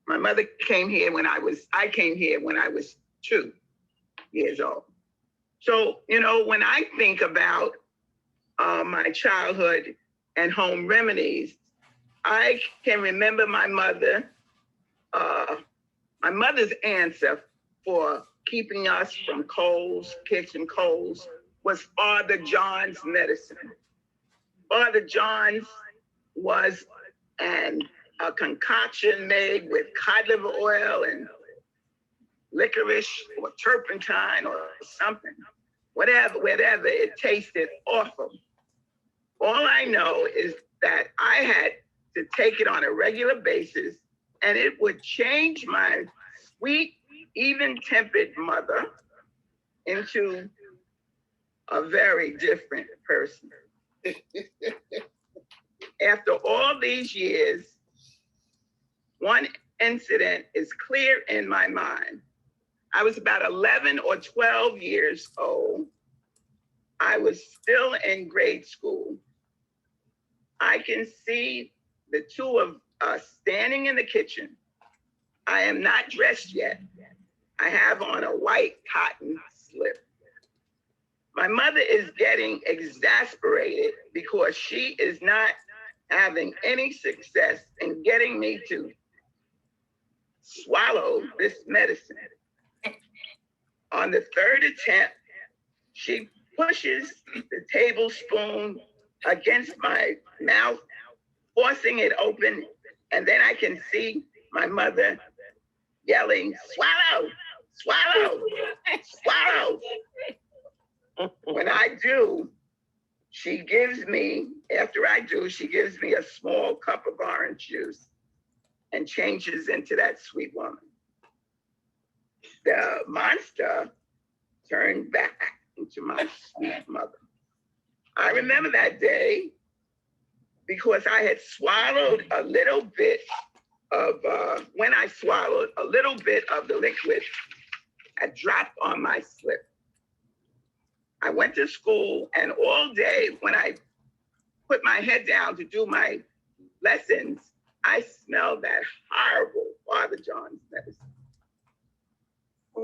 my mother came here I came here when I was 2 years old. So, you know, when I think about my childhood and home remedies, I can remember my mother's answer for keeping us from colds, kitchen colds, was Father John's medicine. Father John's was a concoction made with cod liver oil and licorice or turpentine or something, whatever, it tasted awful. All I know is that I had to take it on a regular basis, and it would change my sweet, even-tempered mother into a very different person. After all these years, one incident is clear in my mind. I was about 11 or 12 years old. I was still in grade school. I can see the two of us standing in the kitchen. I am not dressed yet. I have on a white cotton slip. My mother is getting exasperated because she is not having any success in getting me to swallow this medicine. On the third attempt, she pushes the tablespoon against my mouth, forcing it open, and then I can see my mother yelling, "Swallow, swallow, swallow." When I do, she gives me a small cup of orange juice and changes into that sweet woman. The monster turned back into my sweet mother. I remember that day because I had swallowed a little bit of, when I swallowed, a little bit of the liquid had dropped on my slip. I went to school, and all day when I put my head down to do my lessons, I smelled that horrible Father John's medicine.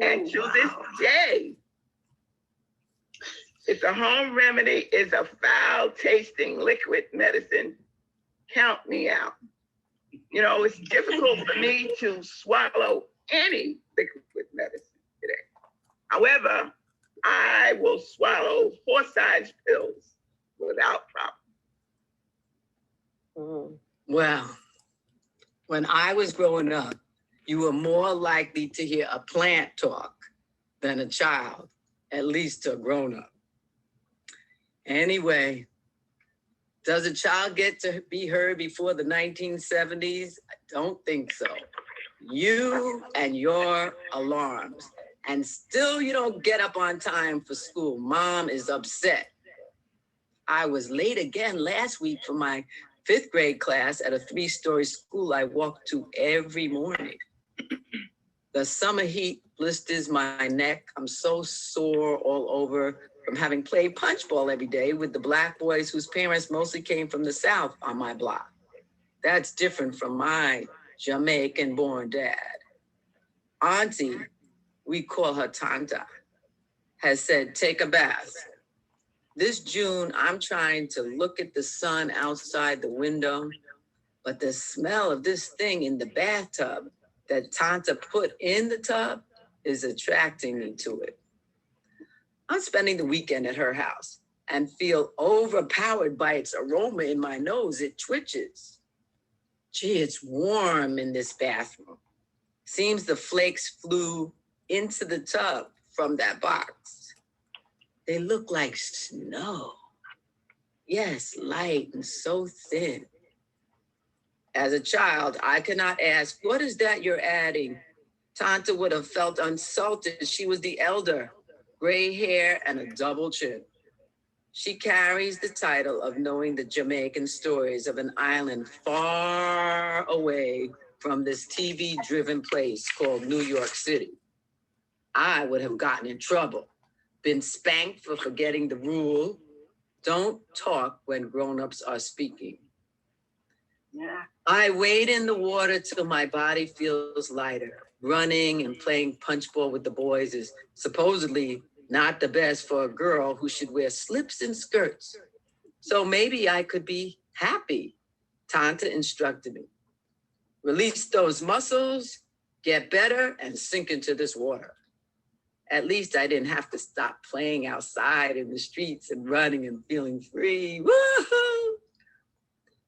And to this day, if the home remedy is a foul tasting liquid medicine, count me out. You know, it's difficult for me to swallow any liquid medicine today. However, I will swallow horse-sized pills without problem. Well, when I was growing up, you were more likely to hear a plant talk than a child, at least to a grown-up. Anyway, does a child get to be heard before the 1970s? I don't think so. You and your alarms. And still you don't get up on time for school. Mom is upset. I was late again last week for my 5th grade class at a 3-story school I walked to every morning. The summer heat blisters my neck. I'm so sore all over from having played punch ball every day with the Black boys whose parents mostly came from the South on my block. That's different from my Jamaican-born dad. Auntie, we call her Tanta, has said, take a bath. This June, I'm trying to look at the sun outside the window, but the smell of this thing in the bathtub that Tanta put in the tub is attracting me to it. I'm spending the weekend at her house and feel overpowered by its aroma in my nose. It twitches. Gee, it's warm in this bathroom. Seems the flakes flew into the tub from that box. They look like snow. Yes, light and so thin. As a child, I could not ask, what is that you're adding? Tanta would have felt insulted. She was the elder, gray hair and a double chin. She carries the title of knowing the Jamaican stories of an island far away from this TV-driven place called New York City. I would have gotten in trouble, been spanked for forgetting the rule. Don't talk when grown-ups are speaking. Yeah. I wade in the water till my body feels lighter. Running and playing punchball with the boys is supposedly not the best for a girl who should wear slips and skirts. So maybe I could be happy, Tanta instructed me. Release those muscles, get better, and sink into this water. At least I didn't have to stop playing outside in the streets and running and feeling free. Woohoo!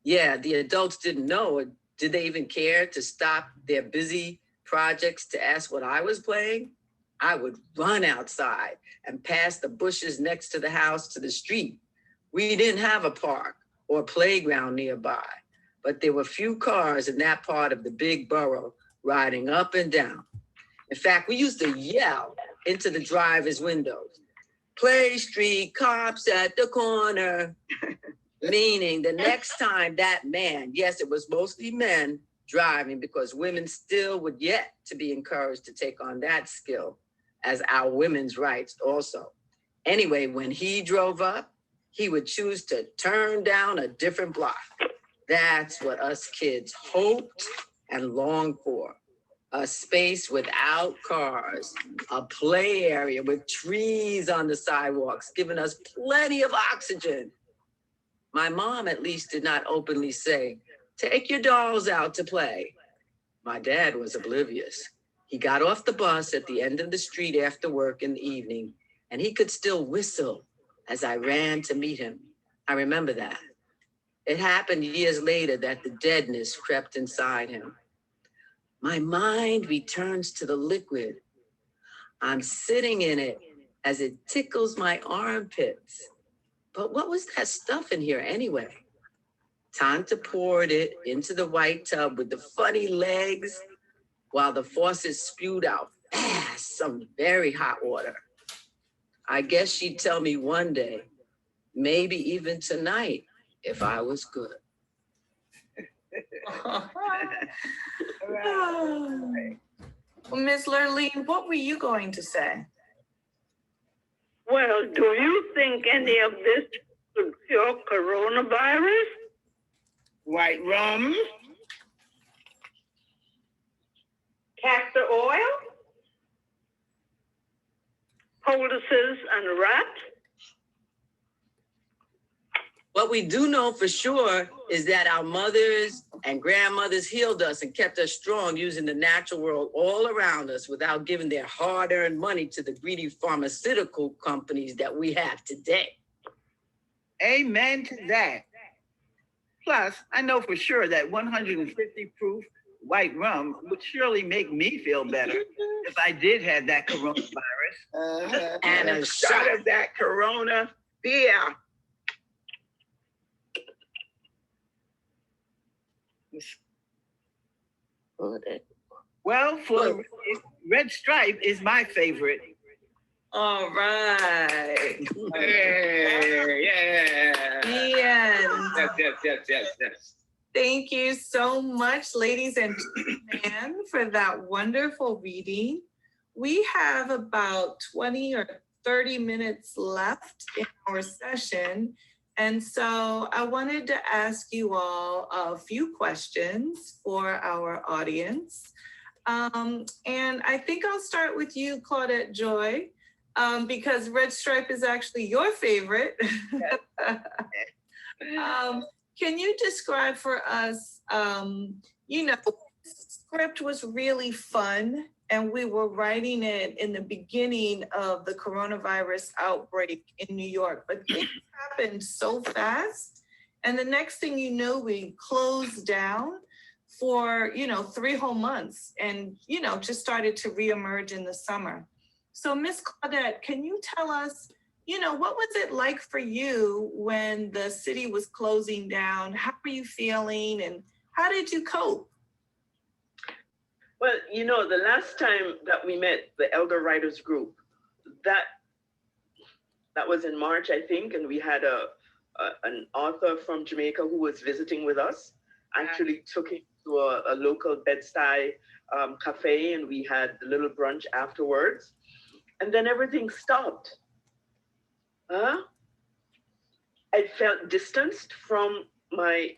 Yeah, the adults didn't know, or did they even care to stop their busy projects to ask what I was playing? I would run outside and past the bushes next to the house to the street. We didn't have a park or playground nearby, but there were few cars in that part of the big borough riding up and down. In fact, we used to yell into the driver's windows, Play Street, cops at the corner, meaning the next time that man, yes, it was mostly men driving because women still would yet to be encouraged to take on that skill as our women's rights also. Anyway, when he drove up, he would choose to turn down a different block. That's what us kids hoped and longed for. A space without cars, a play area with trees on the sidewalks, giving us plenty of oxygen. My mom at least did not openly say, take your dolls out to play. My dad was oblivious. He got off the bus at the end of the street after work in the evening, and he could still whistle as I ran to meet him. I remember that. It happened years later that the deadness crept inside him. My mind returns to the liquid. I'm sitting in it as it tickles my armpits. But what was that stuff in here anyway? Tanta poured it into the white tub with the funny legs while the faucet spewed out fast some very hot water. I guess she'd tell me one day, maybe even tonight, if I was good. Well, Ms. Lurleen, what were you going to say? Well, do you think any of this could cure coronavirus? White rum, Castor oil? Poultices and rats? What we do know for sure is that our mothers and grandmothers healed us and kept us strong using the natural world all around us without giving their hard-earned money to the greedy pharmaceutical companies that we have today. amen to that. Plus, I know for sure that 150 proof white rum would surely make me feel better if I did have that coronavirus. And a shot of that Corona beer. Well, for Red Stripe is my favorite. All right. Yeah. Yes. Thank you so much, ladies and gentlemen, for that wonderful reading. We have about 20 or 30 minutes left in our session. And so I wanted to ask you all a few questions for our audience. And I think I'll start with you, Claudette Joy. because Red Stripe is actually your favorite. Can you describe for us, this script was really fun, and we were writing it in the beginning of the coronavirus outbreak in New York, but things happened so fast. And the next thing you know, we closed down for, 3 whole months and, just started to reemerge in the summer. So Miss Claudette, can you tell us, what was it like for you when the city was closing down? How were you feeling and how did you cope? Well, the last time that we met, the Elder Writers Group, that was in March, I think, and we had an author from Jamaica who was visiting with us. Actually took him to a local Bed-Stuy cafe, and we had a little brunch afterwards. And then everything stopped. I felt distanced from my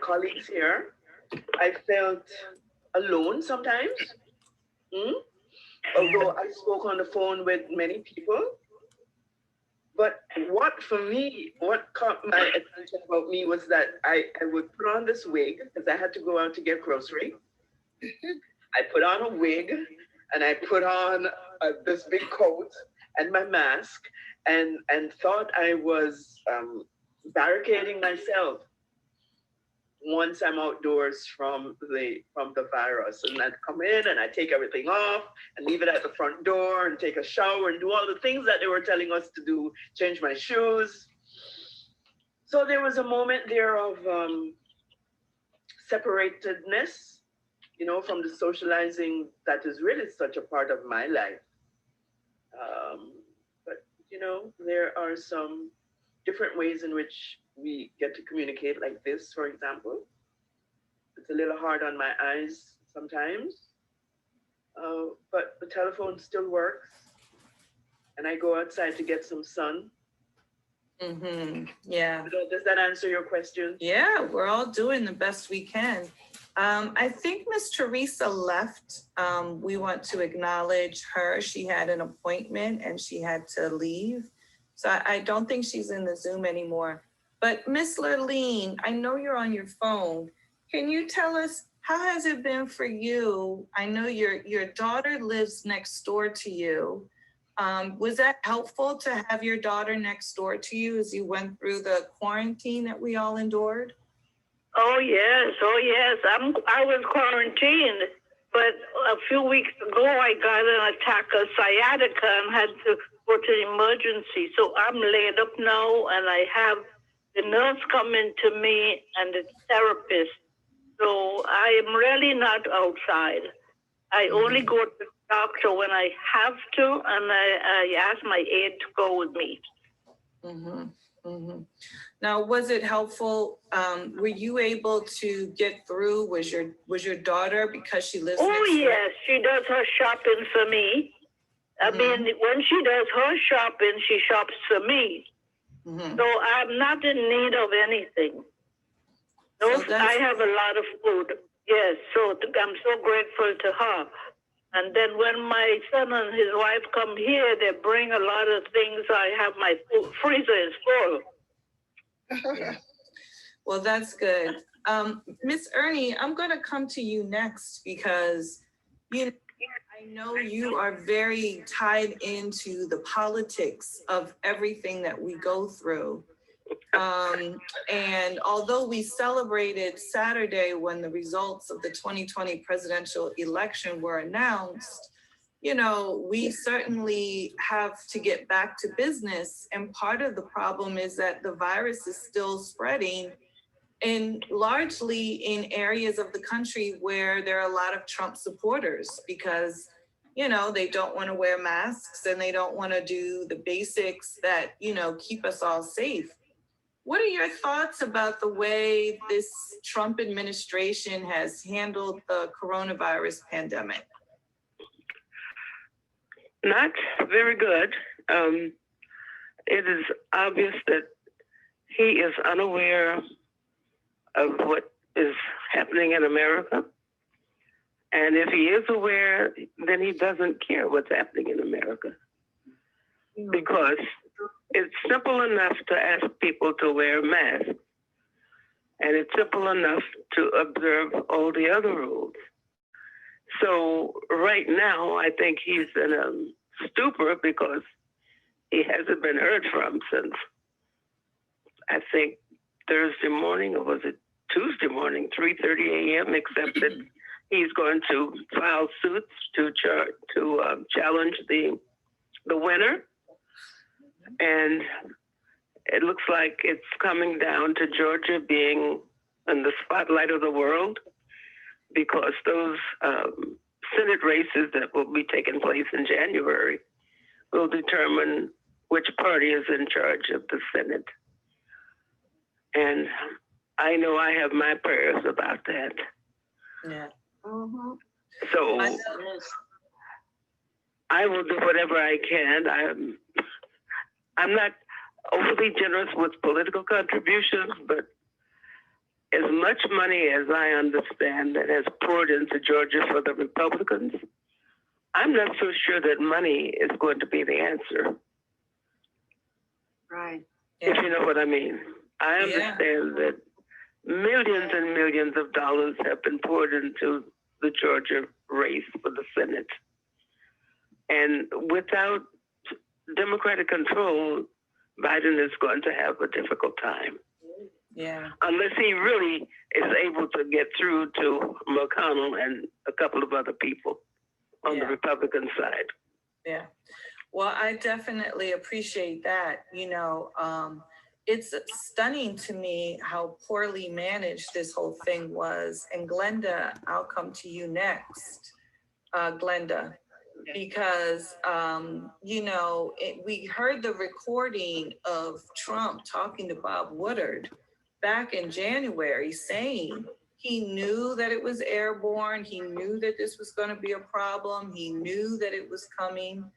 colleagues here. I felt alone sometimes. Although I spoke on the phone with many people. But what caught my attention about me was that I would put on this wig because I had to go out to get grocery. I put on a wig and I put on this big coat and my mask and thought I was barricading myself once I'm outdoors from the virus. And I'd come in and I'd take everything off and leave it at the front door and take a shower and do all the things that they were telling us to do, change my shoes. So there was a moment there of separatedness, from the socializing that is really such a part of my life. But, there are some different ways in which we get to communicate like this, for example. It's a little hard on my eyes sometimes, but the telephone still works. And I go outside to get some sun. Yeah. Does that answer your question? Yeah, we're all doing the best we can. I think Miss Teresa left. We want to acknowledge her. She had an appointment and she had to leave. So I don't think she's in the Zoom anymore. But Miss Lurleen, I know you're on your phone. Can you tell us, how has it been for you? I know your daughter lives next door to you. Was that helpful to have your daughter next door to you as you went through the quarantine that we all endured? Oh yes. I was quarantined, but a few weeks ago I got an attack of sciatica and had to go to the emergency. So I'm laid up now, and I have the nurse coming to me and the therapist. So I am really not outside. I only go to the doctor when I have to, and I ask my aide to go with me. Now, was it helpful? Were you able to get through? Was your daughter, because she lives next door? Yes, she does her shopping for me. I mean, when she does her shopping, she shops for me. So I'm not in need of anything. No, so I have a lot of food. Yes, so I'm so grateful to her. And then when my son and his wife come here, they bring a lot of things. I have my freezer is full. Yeah. Well, that's good. Miss Ernie, I'm going to come to you next because I know you are very tied into the politics of everything that we go through. And although we celebrated Saturday when the results of the 2020 presidential election were announced, we certainly have to get back to business. And part of the problem is that the virus is still spreading largely in areas of the country where there are a lot of Trump supporters because, they don't want to wear masks and they don't want to do the basics that, keep us all safe. What are your thoughts about the way this Trump administration has handled the coronavirus pandemic? Not very good. It is obvious that he is unaware of what is happening in America. And if he is aware, then he doesn't care what's happening in America. because it's simple enough to ask people to wear masks, and it's simple enough to observe all the other rules. So right now, I think he's in a stupor because he hasn't been heard from since, I think, Thursday morning, or was it Tuesday morning, 3:30 a.m., except that he's going to file suits to challenge the winner. And it looks like it's coming down to Georgia being in the spotlight of the world, because those Senate races that will be taking place in January will determine which party is in charge of the Senate. And I know I have my prayers about that. Yeah. So I will do whatever I can. I'm not overly generous with political contributions, but as much money as I understand that has poured into Georgia for the Republicans, I'm not so sure that money is going to be the answer. Right. If you know what I mean. I understand that millions and millions of dollars have been poured into the Georgia race for the Senate. And without Democratic control, Biden is going to have a difficult time. Yeah. Unless he really is able to get through to McConnell and a couple of other people on the Republican side. Yeah. Well, I definitely appreciate that. It's stunning to me how poorly managed this whole thing was. And Glenda, I'll come to you next, Glenda, because, we heard the recording of Trump talking to Bob Woodward back in January, saying he knew that it was airborne. He knew that this was going to be a problem. He knew that it was coming.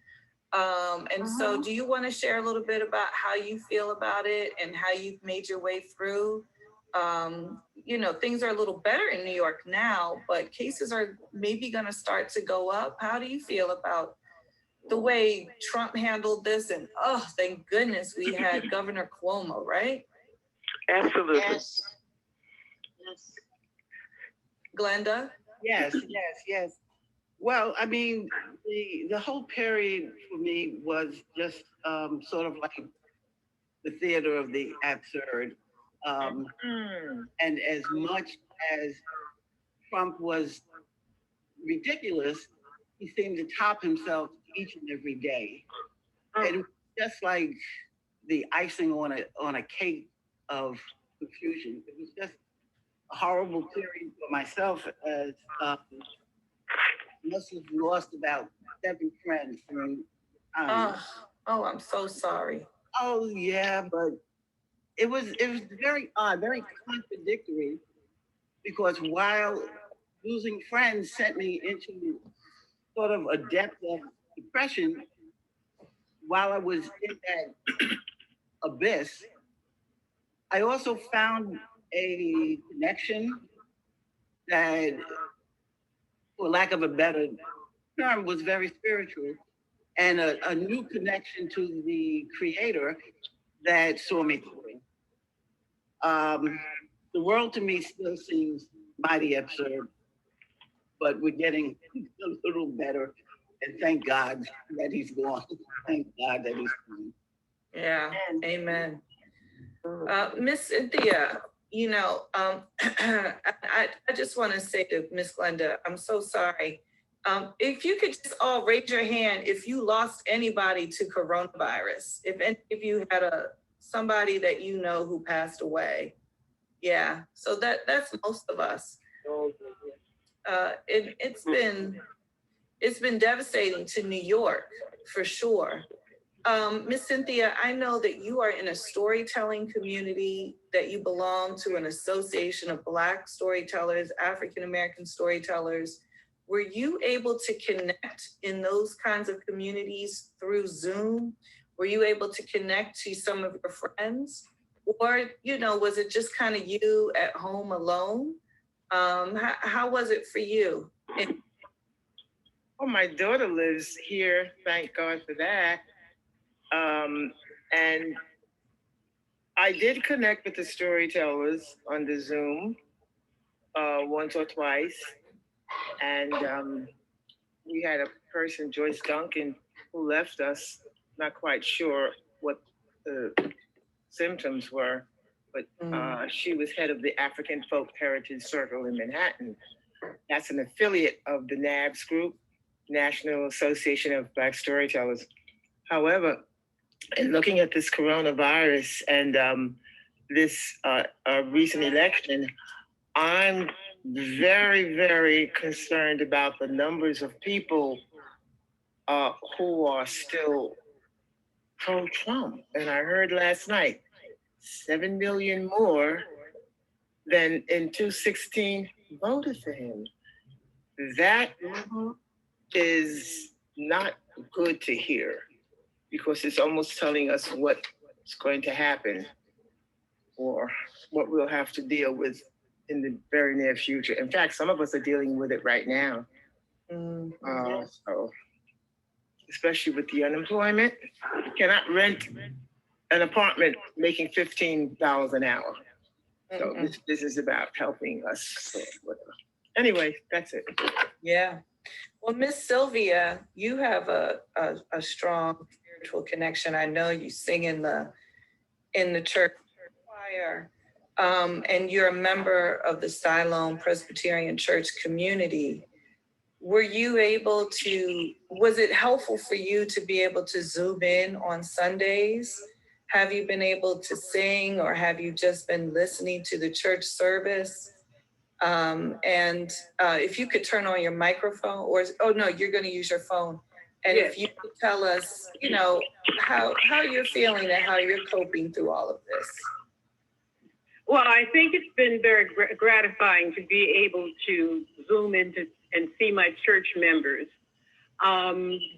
So do you want to share a little bit about how you feel about it and how you've made your way through? Things are a little better in New York now, but cases are maybe going to start to go up. How do you feel about the way Trump handled this? And thank goodness we had Governor Cuomo, right? Absolutely. Yes. Glenda? Yes. Well, I mean, the whole period for me was just sort of like the theater of the absurd. And as much as Trump was ridiculous, he seemed to top himself each and every day. And it was just like the icing on a cake of confusion. It was just a horrible period for myself, as must have lost about 7 friends during time. I'm so sorry. Oh yeah, but it was very odd, very contradictory, because while losing friends sent me into sort of a depth of depression, while I was in that abyss, I also found a connection that, for lack of a better term, was very spiritual, and a new connection to the Creator that saw me through. The world to me still seems mighty absurd, but we're getting a little better, and thank God that he's gone. Thank God that he's gone. Yeah, amen. Miss Cynthia, I just want to say to Miss Glenda, I'm so sorry. If you could just all raise your hand if you lost anybody to coronavirus, if you had somebody that you know who passed away. Yeah, so that's most of us. It's been devastating to New York for sure. Miss Cynthia, I know that you are in a storytelling community, that you belong to an association of Black storytellers, African-American storytellers. Were you able to connect in those kinds of communities through Zoom? Were you able to connect to some of your friends? Or, was it just kind of you at home alone? How was it for you? Oh, my daughter lives here. Thank God for that. And I did connect with the storytellers on the Zoom once or twice. And we had a person, Joyce Duncan, who left us, not quite sure what the symptoms were, but she was head of the African Folk Heritage Circle in Manhattan. That's an affiliate of the NABS group, National Association of Black Storytellers. However, in looking at this coronavirus and this recent election, I'm very, very concerned about the numbers of people who are still pro-Trump. And I heard last night, 7 million more than in 2016 voted for him. That is not good to hear, because it's almost telling us what's going to happen or what we'll have to deal with in the very near future. In fact, some of us are dealing with it right now. So, especially with the unemployment, you cannot rent an apartment making $15 an hour. So this is about helping us. So, anyway, that's it. Yeah. Well, Miss Sylvia, you have a strong spiritual connection. I know you sing in the church choir, and you're a member of the Siloam Presbyterian Church community. Were you able to, was it helpful for you to be able to Zoom in on Sundays? Have you been able to sing, or have you just been listening to the church service? And if you could turn on your microphone, or, oh no, you're going to use your phone. And if you could tell us, you know, how you're feeling and how you're coping through all of this. Well, I think it's been very gratifying to be able to Zoom into and see my church members.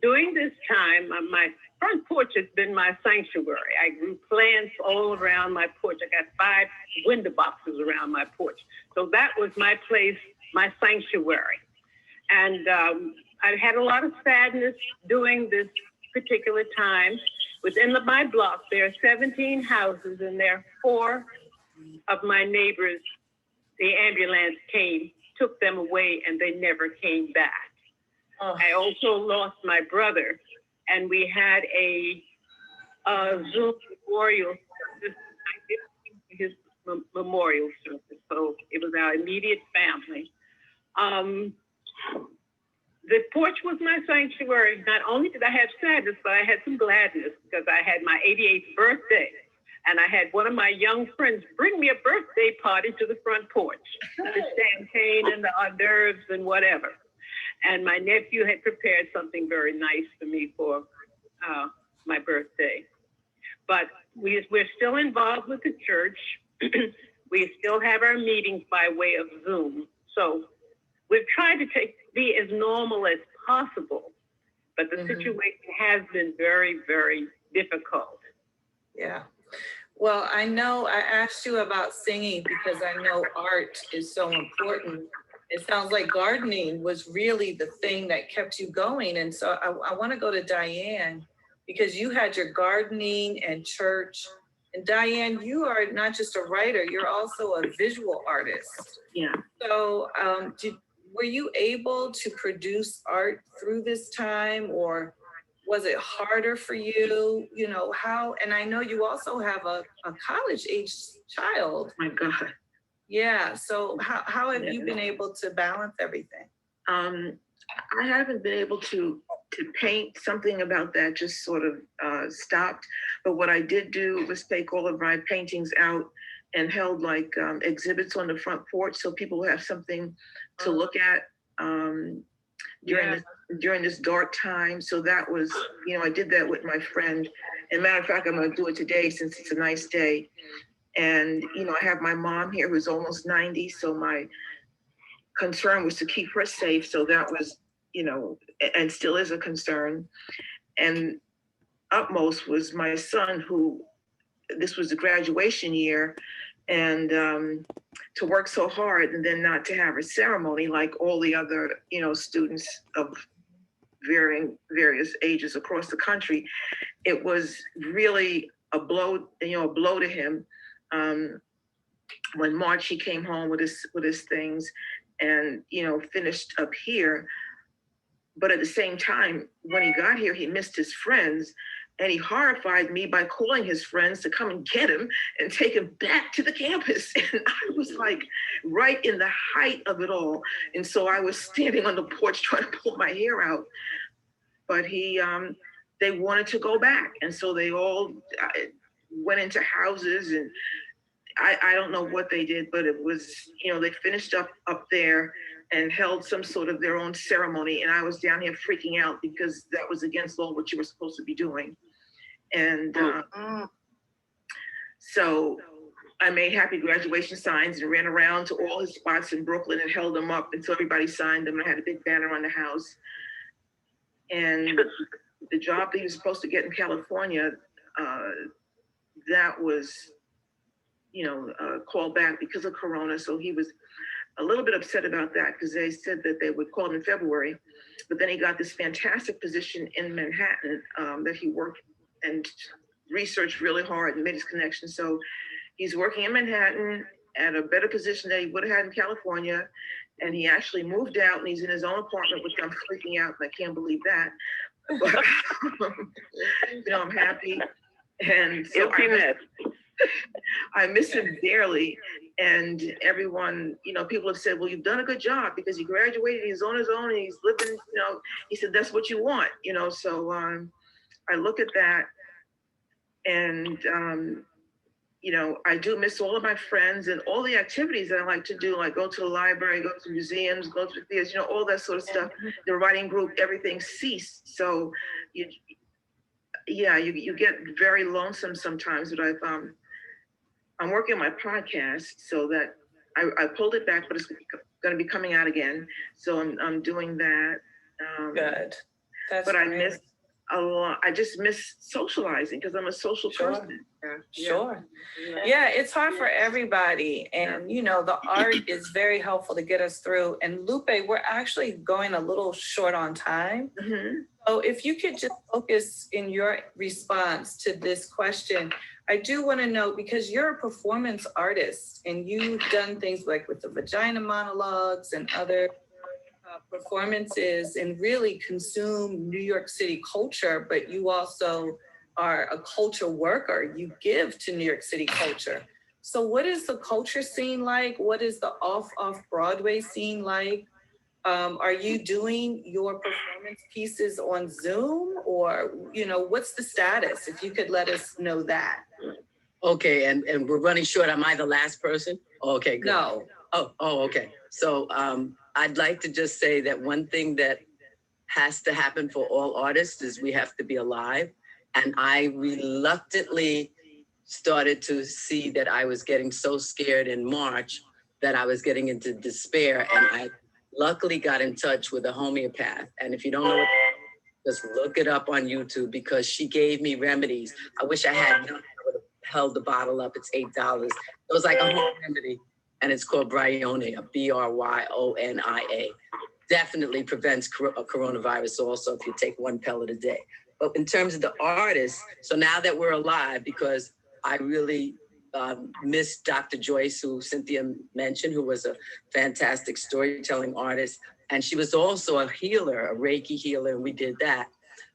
During this time, my front porch has been my sanctuary. I grew plants all around my porch. I got 5 window boxes around my porch. So that was my place, my sanctuary. And I had a lot of sadness during this particular time. Within my block, there are 17 houses, and there are 4 of my neighbors. The ambulance came, took them away, and they never came back. I also lost my brother, and we had a Zoom memorial service. I did his memorial service, so it was our immediate family. The porch was my sanctuary. Not only did I have sadness, but I had some gladness, because I had my 88th birthday, and I had one of my young friends bring me a birthday party to the front porch, the champagne and the hors d'oeuvres and whatever. And my nephew had prepared something very nice for me for my birthday. But we're still involved with the church. We still have our meetings by way of Zoom. So we've tried to be as normal as possible, but the situation has been very, very difficult. Yeah. Well, I know I asked you about singing because I know art is so important. It sounds like gardening was really the thing that kept you going. And so I want to go to Diane, because you had your gardening and church. And Diane, you are not just a writer, you're also a visual artist. Yeah. So were you able to produce art through this time, or was it harder for you? You know, how, and I know you also have a college-age child. My God. Yeah, so how have you been able to balance everything? I haven't been able to paint. Something about that just sort of stopped. But what I did do was take all of my paintings out and held like exhibits on the front porch, so people have something to look at during this dark time. So that was, you know, I did that with my friend. And matter of fact, I'm going to do it today since it's a nice day. And, you know, I have my mom here who's almost 90. So my concern was to keep her safe. So that was, you know, and still is a concern. And upmost was my son, who this was the graduation year, and to work so hard and then not to have a ceremony like all the other, you know, students of various ages across the country. It was really a blow to him. When March he came home with his things and finished up here. But at the same time, when he got here, he missed his friends, and he horrified me by calling his friends to come and get him and take him back to the campus. And I was like right in the height of it all. And so I was standing on the porch trying to pull my hair out. But they wanted to go back. And so they all went into houses, and I don't know what they did, but it was, they finished up there and held some sort of their own ceremony. And I was down here freaking out because that was against all what you were supposed to be doing. And so I made happy graduation signs and ran around to all his spots in Brooklyn and held them up until everybody signed them. I had a big banner on the house. And the job that he was supposed to get in California, that was, called back because of Corona. So he was a little bit upset about that because they said that they would call him in February. But then he got this fantastic position in Manhattan that he worked and researched really hard and made his connection. So he's working in Manhattan at a better position that he would have had in California. And he actually moved out and he's in his own apartment, which I'm freaking out. And I can't believe that. But, I'm happy. And so I miss him dearly. And everyone, people have said, well, you've done a good job because he graduated, he's on his own and he's living, he said, that's what you want, so I look at that and, I do miss all of my friends and all the activities that I like to do, like go to the library, go to museums, go to the theaters, all that sort of stuff. The writing group, everything ceased. So you get very lonesome sometimes, but I'm working on my podcast so that I pulled it back, but it's going to be coming out again. So I'm doing that. Good. But I miss a lot. I just miss socializing because I'm a social person. Sure. Yeah, it's hard for everybody. And, the art is very helpful to get us through. And Lupe, we're actually going a little short on time. Mm-hmm. So if you could just focus in your response to this question, I do want to know, because you're a performance artist and you've done things like with the vagina monologues and other performances and really consume New York City culture, but you also are a culture worker. You give to New York City culture. So what is the culture scene like? What is the off-Broadway scene like? Are you doing your performance pieces on Zoom or, what's the status? If you could let us know that. Okay, and we're running short. Am I the last person? Okay, good. No. Oh, okay. So I'd like to just say that one thing that has to happen for all artists is we have to be alive. And I reluctantly started to see that I was getting so scared in March that I was getting into despair. And I luckily got in touch with a homeopath. And if you don't know what, just look it up on YouTube because she gave me remedies. I wish I had none. I would have held the bottle up. It's $8. It was like a home remedy. And it's called Bryonia, Bryonia. Definitely prevents coronavirus also if you take one pellet a day. But in terms of the artists, so now that we're alive, because I really miss Dr. Joyce, who Cynthia mentioned, who was a fantastic storytelling artist. And she was also a healer, a Reiki healer, and we did that.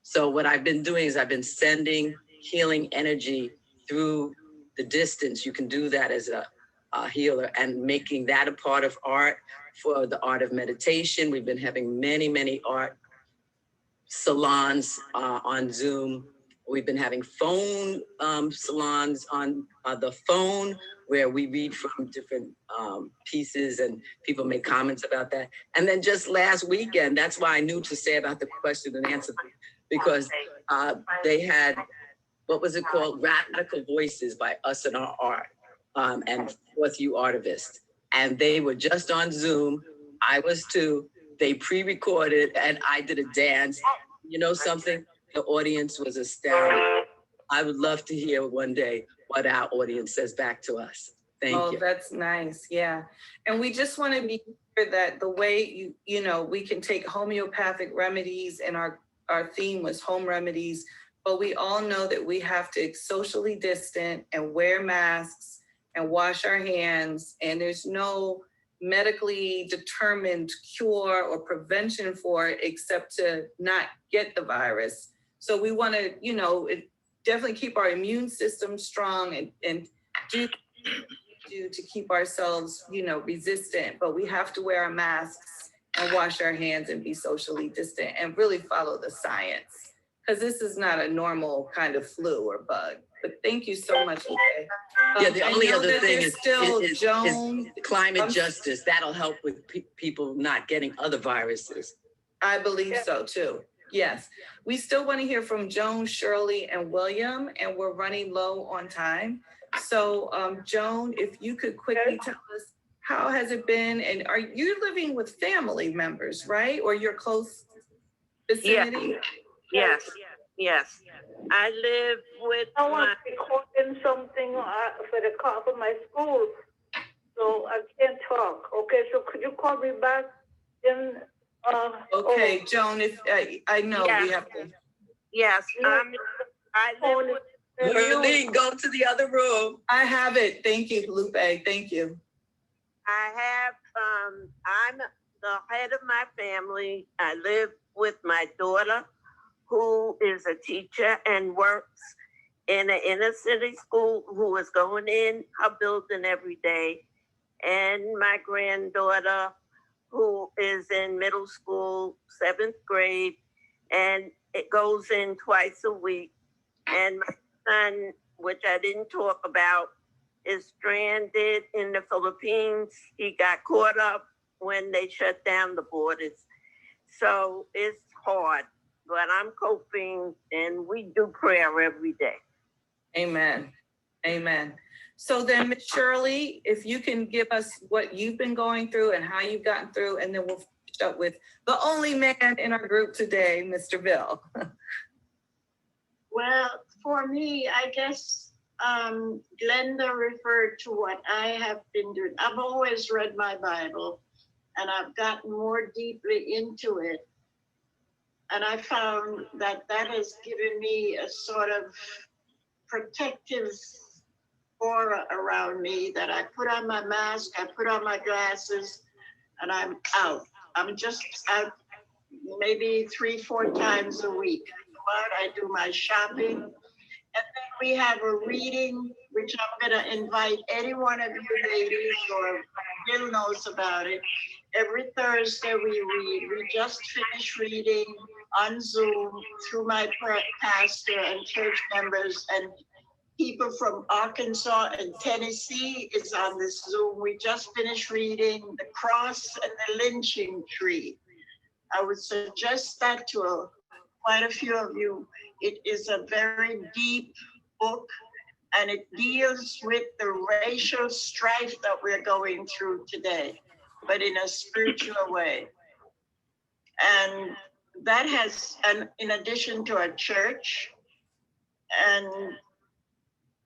So what I've been doing is I've been sending healing energy through the distance. You can do that as a healer and making that a part of art for the art of meditation. We've been having many art salons on Zoom. We've been having phone salons on the phone where we read from different pieces and people make comments about that. And then just last weekend, that's why I knew to say about the question and answer, because they had, what was it called? Radical Voices by Us and Our Art and Fourth U Artivist. And they were just on Zoom. I was too. They pre-recorded and I did a dance. You know something? The audience was astounded. I would love to hear one day what our audience says back to us. Thank you. That's nice. Yeah. And we just want to be clear that the way we can take homeopathic remedies, and our theme was home remedies, but we all know that we have to socially distant and wear masks and wash our hands. And there's no medically determined cure or prevention for it except to not get the virus. So we want to, definitely keep our immune system strong and do to keep ourselves, resistant, but we have to wear our masks and wash our hands and be socially distant and really follow the science, because this is not a normal kind of flu or bug. But thank you so much, Lupe. Yeah, the only other thing is Joan, climate justice. That'll help with people not getting other viruses. I believe so too. Yes. We still want to hear from Joan, Shirley, and William, and we're running low on time. So Joan, if you could quickly tell us, how has it been? And are you living with family members, right? Or your close vicinity? Yes. I live with I want to record something for the call for my school, so I can't talk. Okay, so could you call me back in? Okay, Joan, if I know we have to. Yes, I live with. Merlene, go to the other room. I have it. Thank you, Lupe. Thank you. I have, I'm the head of my family. I live with my daughter, who is a teacher and works in an inner city school, who is going in her building every day. And my granddaughter, who is in middle school, 7th grade, and it goes in twice a week. And my son, which I didn't talk about, is stranded in the Philippines. He got caught up when they shut down the borders. So it's hard, but I'm coping, and we do prayer every day. Amen. Amen. So then, Ms. Shirley, if you can give us what you've been going through and how you've gotten through, and then we'll finish up with the only man in our group today, Mr. Bill. Well, for me, I guess Glenda referred to what I have been doing. I've always read my Bible, and I've gotten more deeply into it. And I found that has given me a sort of protective aura around me, that I put on my mask, I put on my glasses, and I'm out. I'm just out maybe 3-4 times a week. I do my shopping, and then we have a reading, which I'm going to invite any one of you ladies, or Bill knows about it. Every Thursday we read. We just finished reading on Zoom through my pastor and church members, and people from Arkansas and Tennessee is on this Zoom. We just finished reading The Cross and the Lynching Tree. I would suggest that to quite a few of you. It is a very deep book, and it deals with the racial strife that we're going through today, but in a spiritual way. And that has, and in addition to a church, and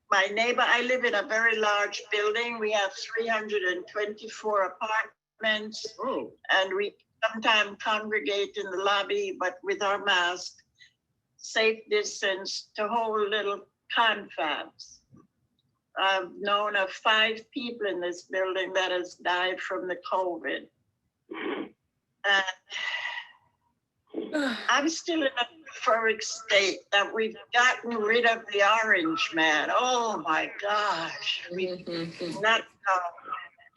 my neighbor, I live in a very large building. We have 324 apartments, and we sometimes congregate in the lobby, but with our mask, safe distance, to hold little confabs. I've known of 5 people in this building that has died from the COVID. I'm still in a euphoric state that we've gotten rid of the orange man. Oh my gosh. We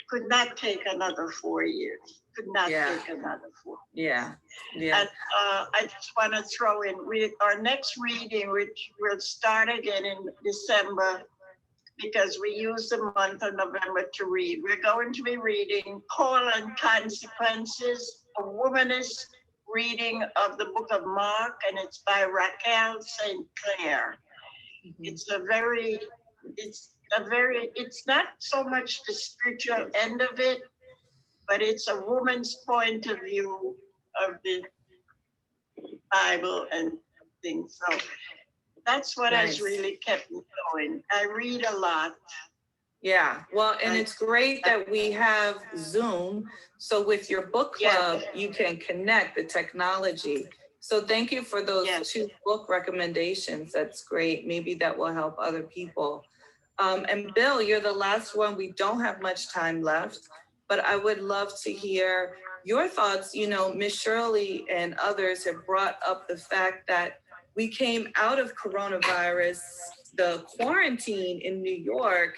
could not take another 4 years. Could not take another 4 years. And I just want to throw in our next reading, which will start again in December, because we use the month of November to read. We're going to be reading Call and Consequences, a womanist reading of the book of Mark, and it's by Raquel St. Clair. It's not so much the spiritual end of it, but it's a woman's point of view of the Bible and things. So that's what has really kept me going. I read a lot, Yeah, well, and it's great that we have Zoom. So with your book club, you can connect the technology. So thank you for those two book recommendations. That's great. Maybe that will help other people. And Bill, you're the last one. We don't have much time left, but I would love to hear your thoughts. You know, Miss Shirley and others have brought up the fact that we came out of coronavirus, the quarantine in New York,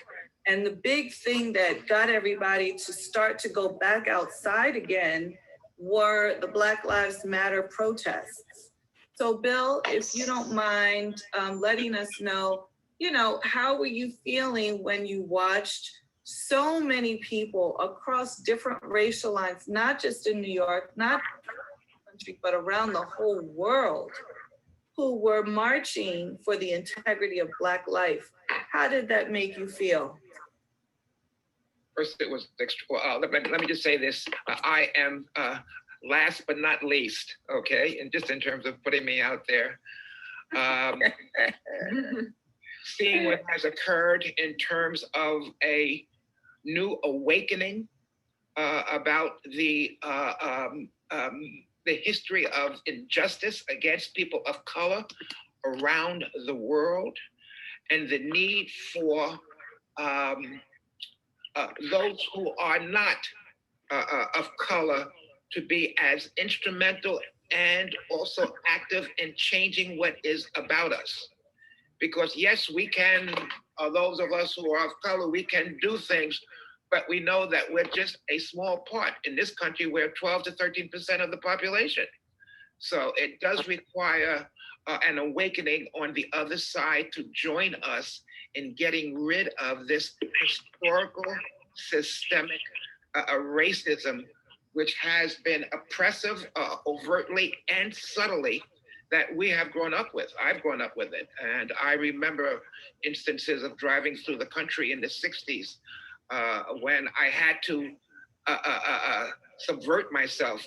and the big thing that got everybody to start to go back outside again were the Black Lives Matter protests. So Bill, if you don't mind letting us know, you know, how were you feeling when you watched so many people across different racial lines, not just in New York, not the country, but around the whole world, who were marching for the integrity of Black life? How did that make you feel? First, it was let me just say this. I am last but not least, okay? And just in terms of putting me out there, seeing what has occurred in terms of a new awakening about the history of injustice against people of color around the world, and the need for those who are not of color to be as instrumental and also active in changing what is about us. Because yes, we can, those of us who are of color, we can do things, but we know that we're just a small part. In this country, we're 12 to 13% of the population. So it does require an awakening on the other side to join us in getting rid of this historical, systemic racism, which has been oppressive overtly and subtly, that we have grown up with. I've grown up with it. And I remember instances of driving through the country in the 60s when I had to subvert myself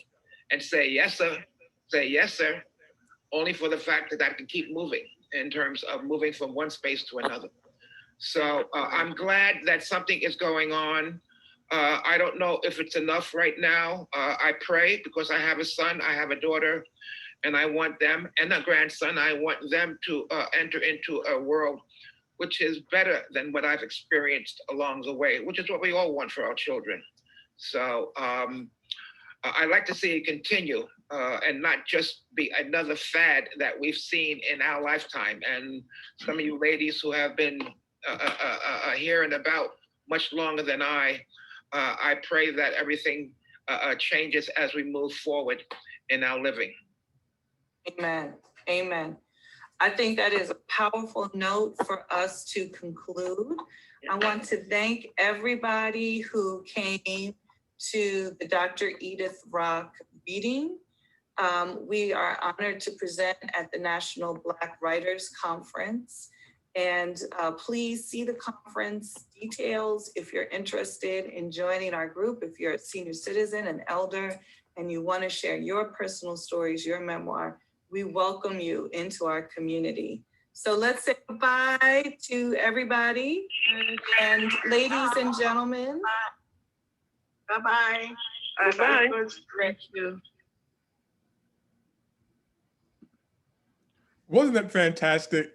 and say yes, sir, only for the fact that I could keep moving in terms of moving from one space to another. So I'm glad that something is going on. I don't know if it's enough right now. I pray, because I have a son, I have a daughter, and I want them, and a grandson, I want them to enter into a world which is better than what I've experienced along the way, which is what we all want for our children. So I'd like to see it continue and not just be another fad that we've seen in our lifetime. And some of you ladies who have been hearing about much longer than I pray that everything changes as we move forward in our living. Amen. Amen. I think that is a powerful note for us to conclude. I want to thank everybody who came to the Dr. Edith Rock reading. We are honored to present at the National Black Writers Conference. And please see the conference details if you're interested in joining our group. If you're a senior citizen, an elder, and you want to share your personal stories, your memoir, we welcome you into our community. So let's say goodbye to everybody. And ladies and gentlemen. Bye-bye. Bye-bye. Thank you. Wasn't that fantastic?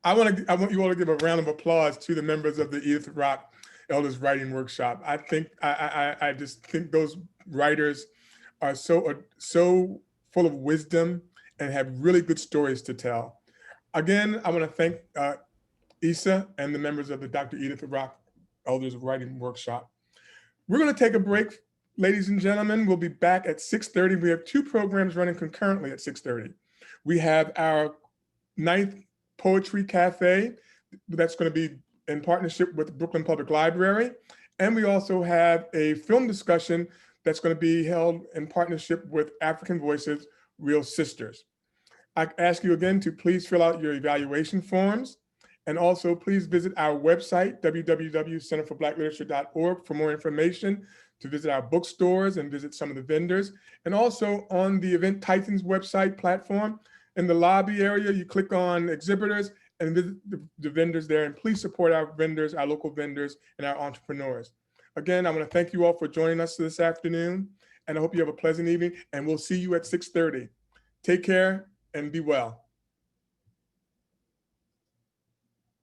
I want you all to give a round of applause to the members of the Edith Rock Elders Writing Workshop. I think I just think those writers are so full of wisdom and have really good stories to tell. Again, I want to thank Issa and the members of the Dr. Edith Rock Elders Writing Workshop. We're going to take a break, ladies and gentlemen. We'll be back at 6:30. We have two programs running concurrently at 6:30. We have our 9th Poetry Cafe that's going to be in partnership with the Brooklyn Public Library. And we also have a film discussion that's going to be held in partnership with African Voices, Real Sisters. I ask you again to please fill out your evaluation forms. And also please visit our website, www.centerforblackLiterature.org, for more information, to visit our bookstores and visit some of the vendors. And also on the Event Titans website platform, in the lobby area, you click on exhibitors and visit the vendors there. And please support our vendors, our local vendors, and our entrepreneurs. Again, I want to thank you all for joining us this afternoon, and I hope you have a pleasant evening, and we'll see you at 6:30. Take care and be well.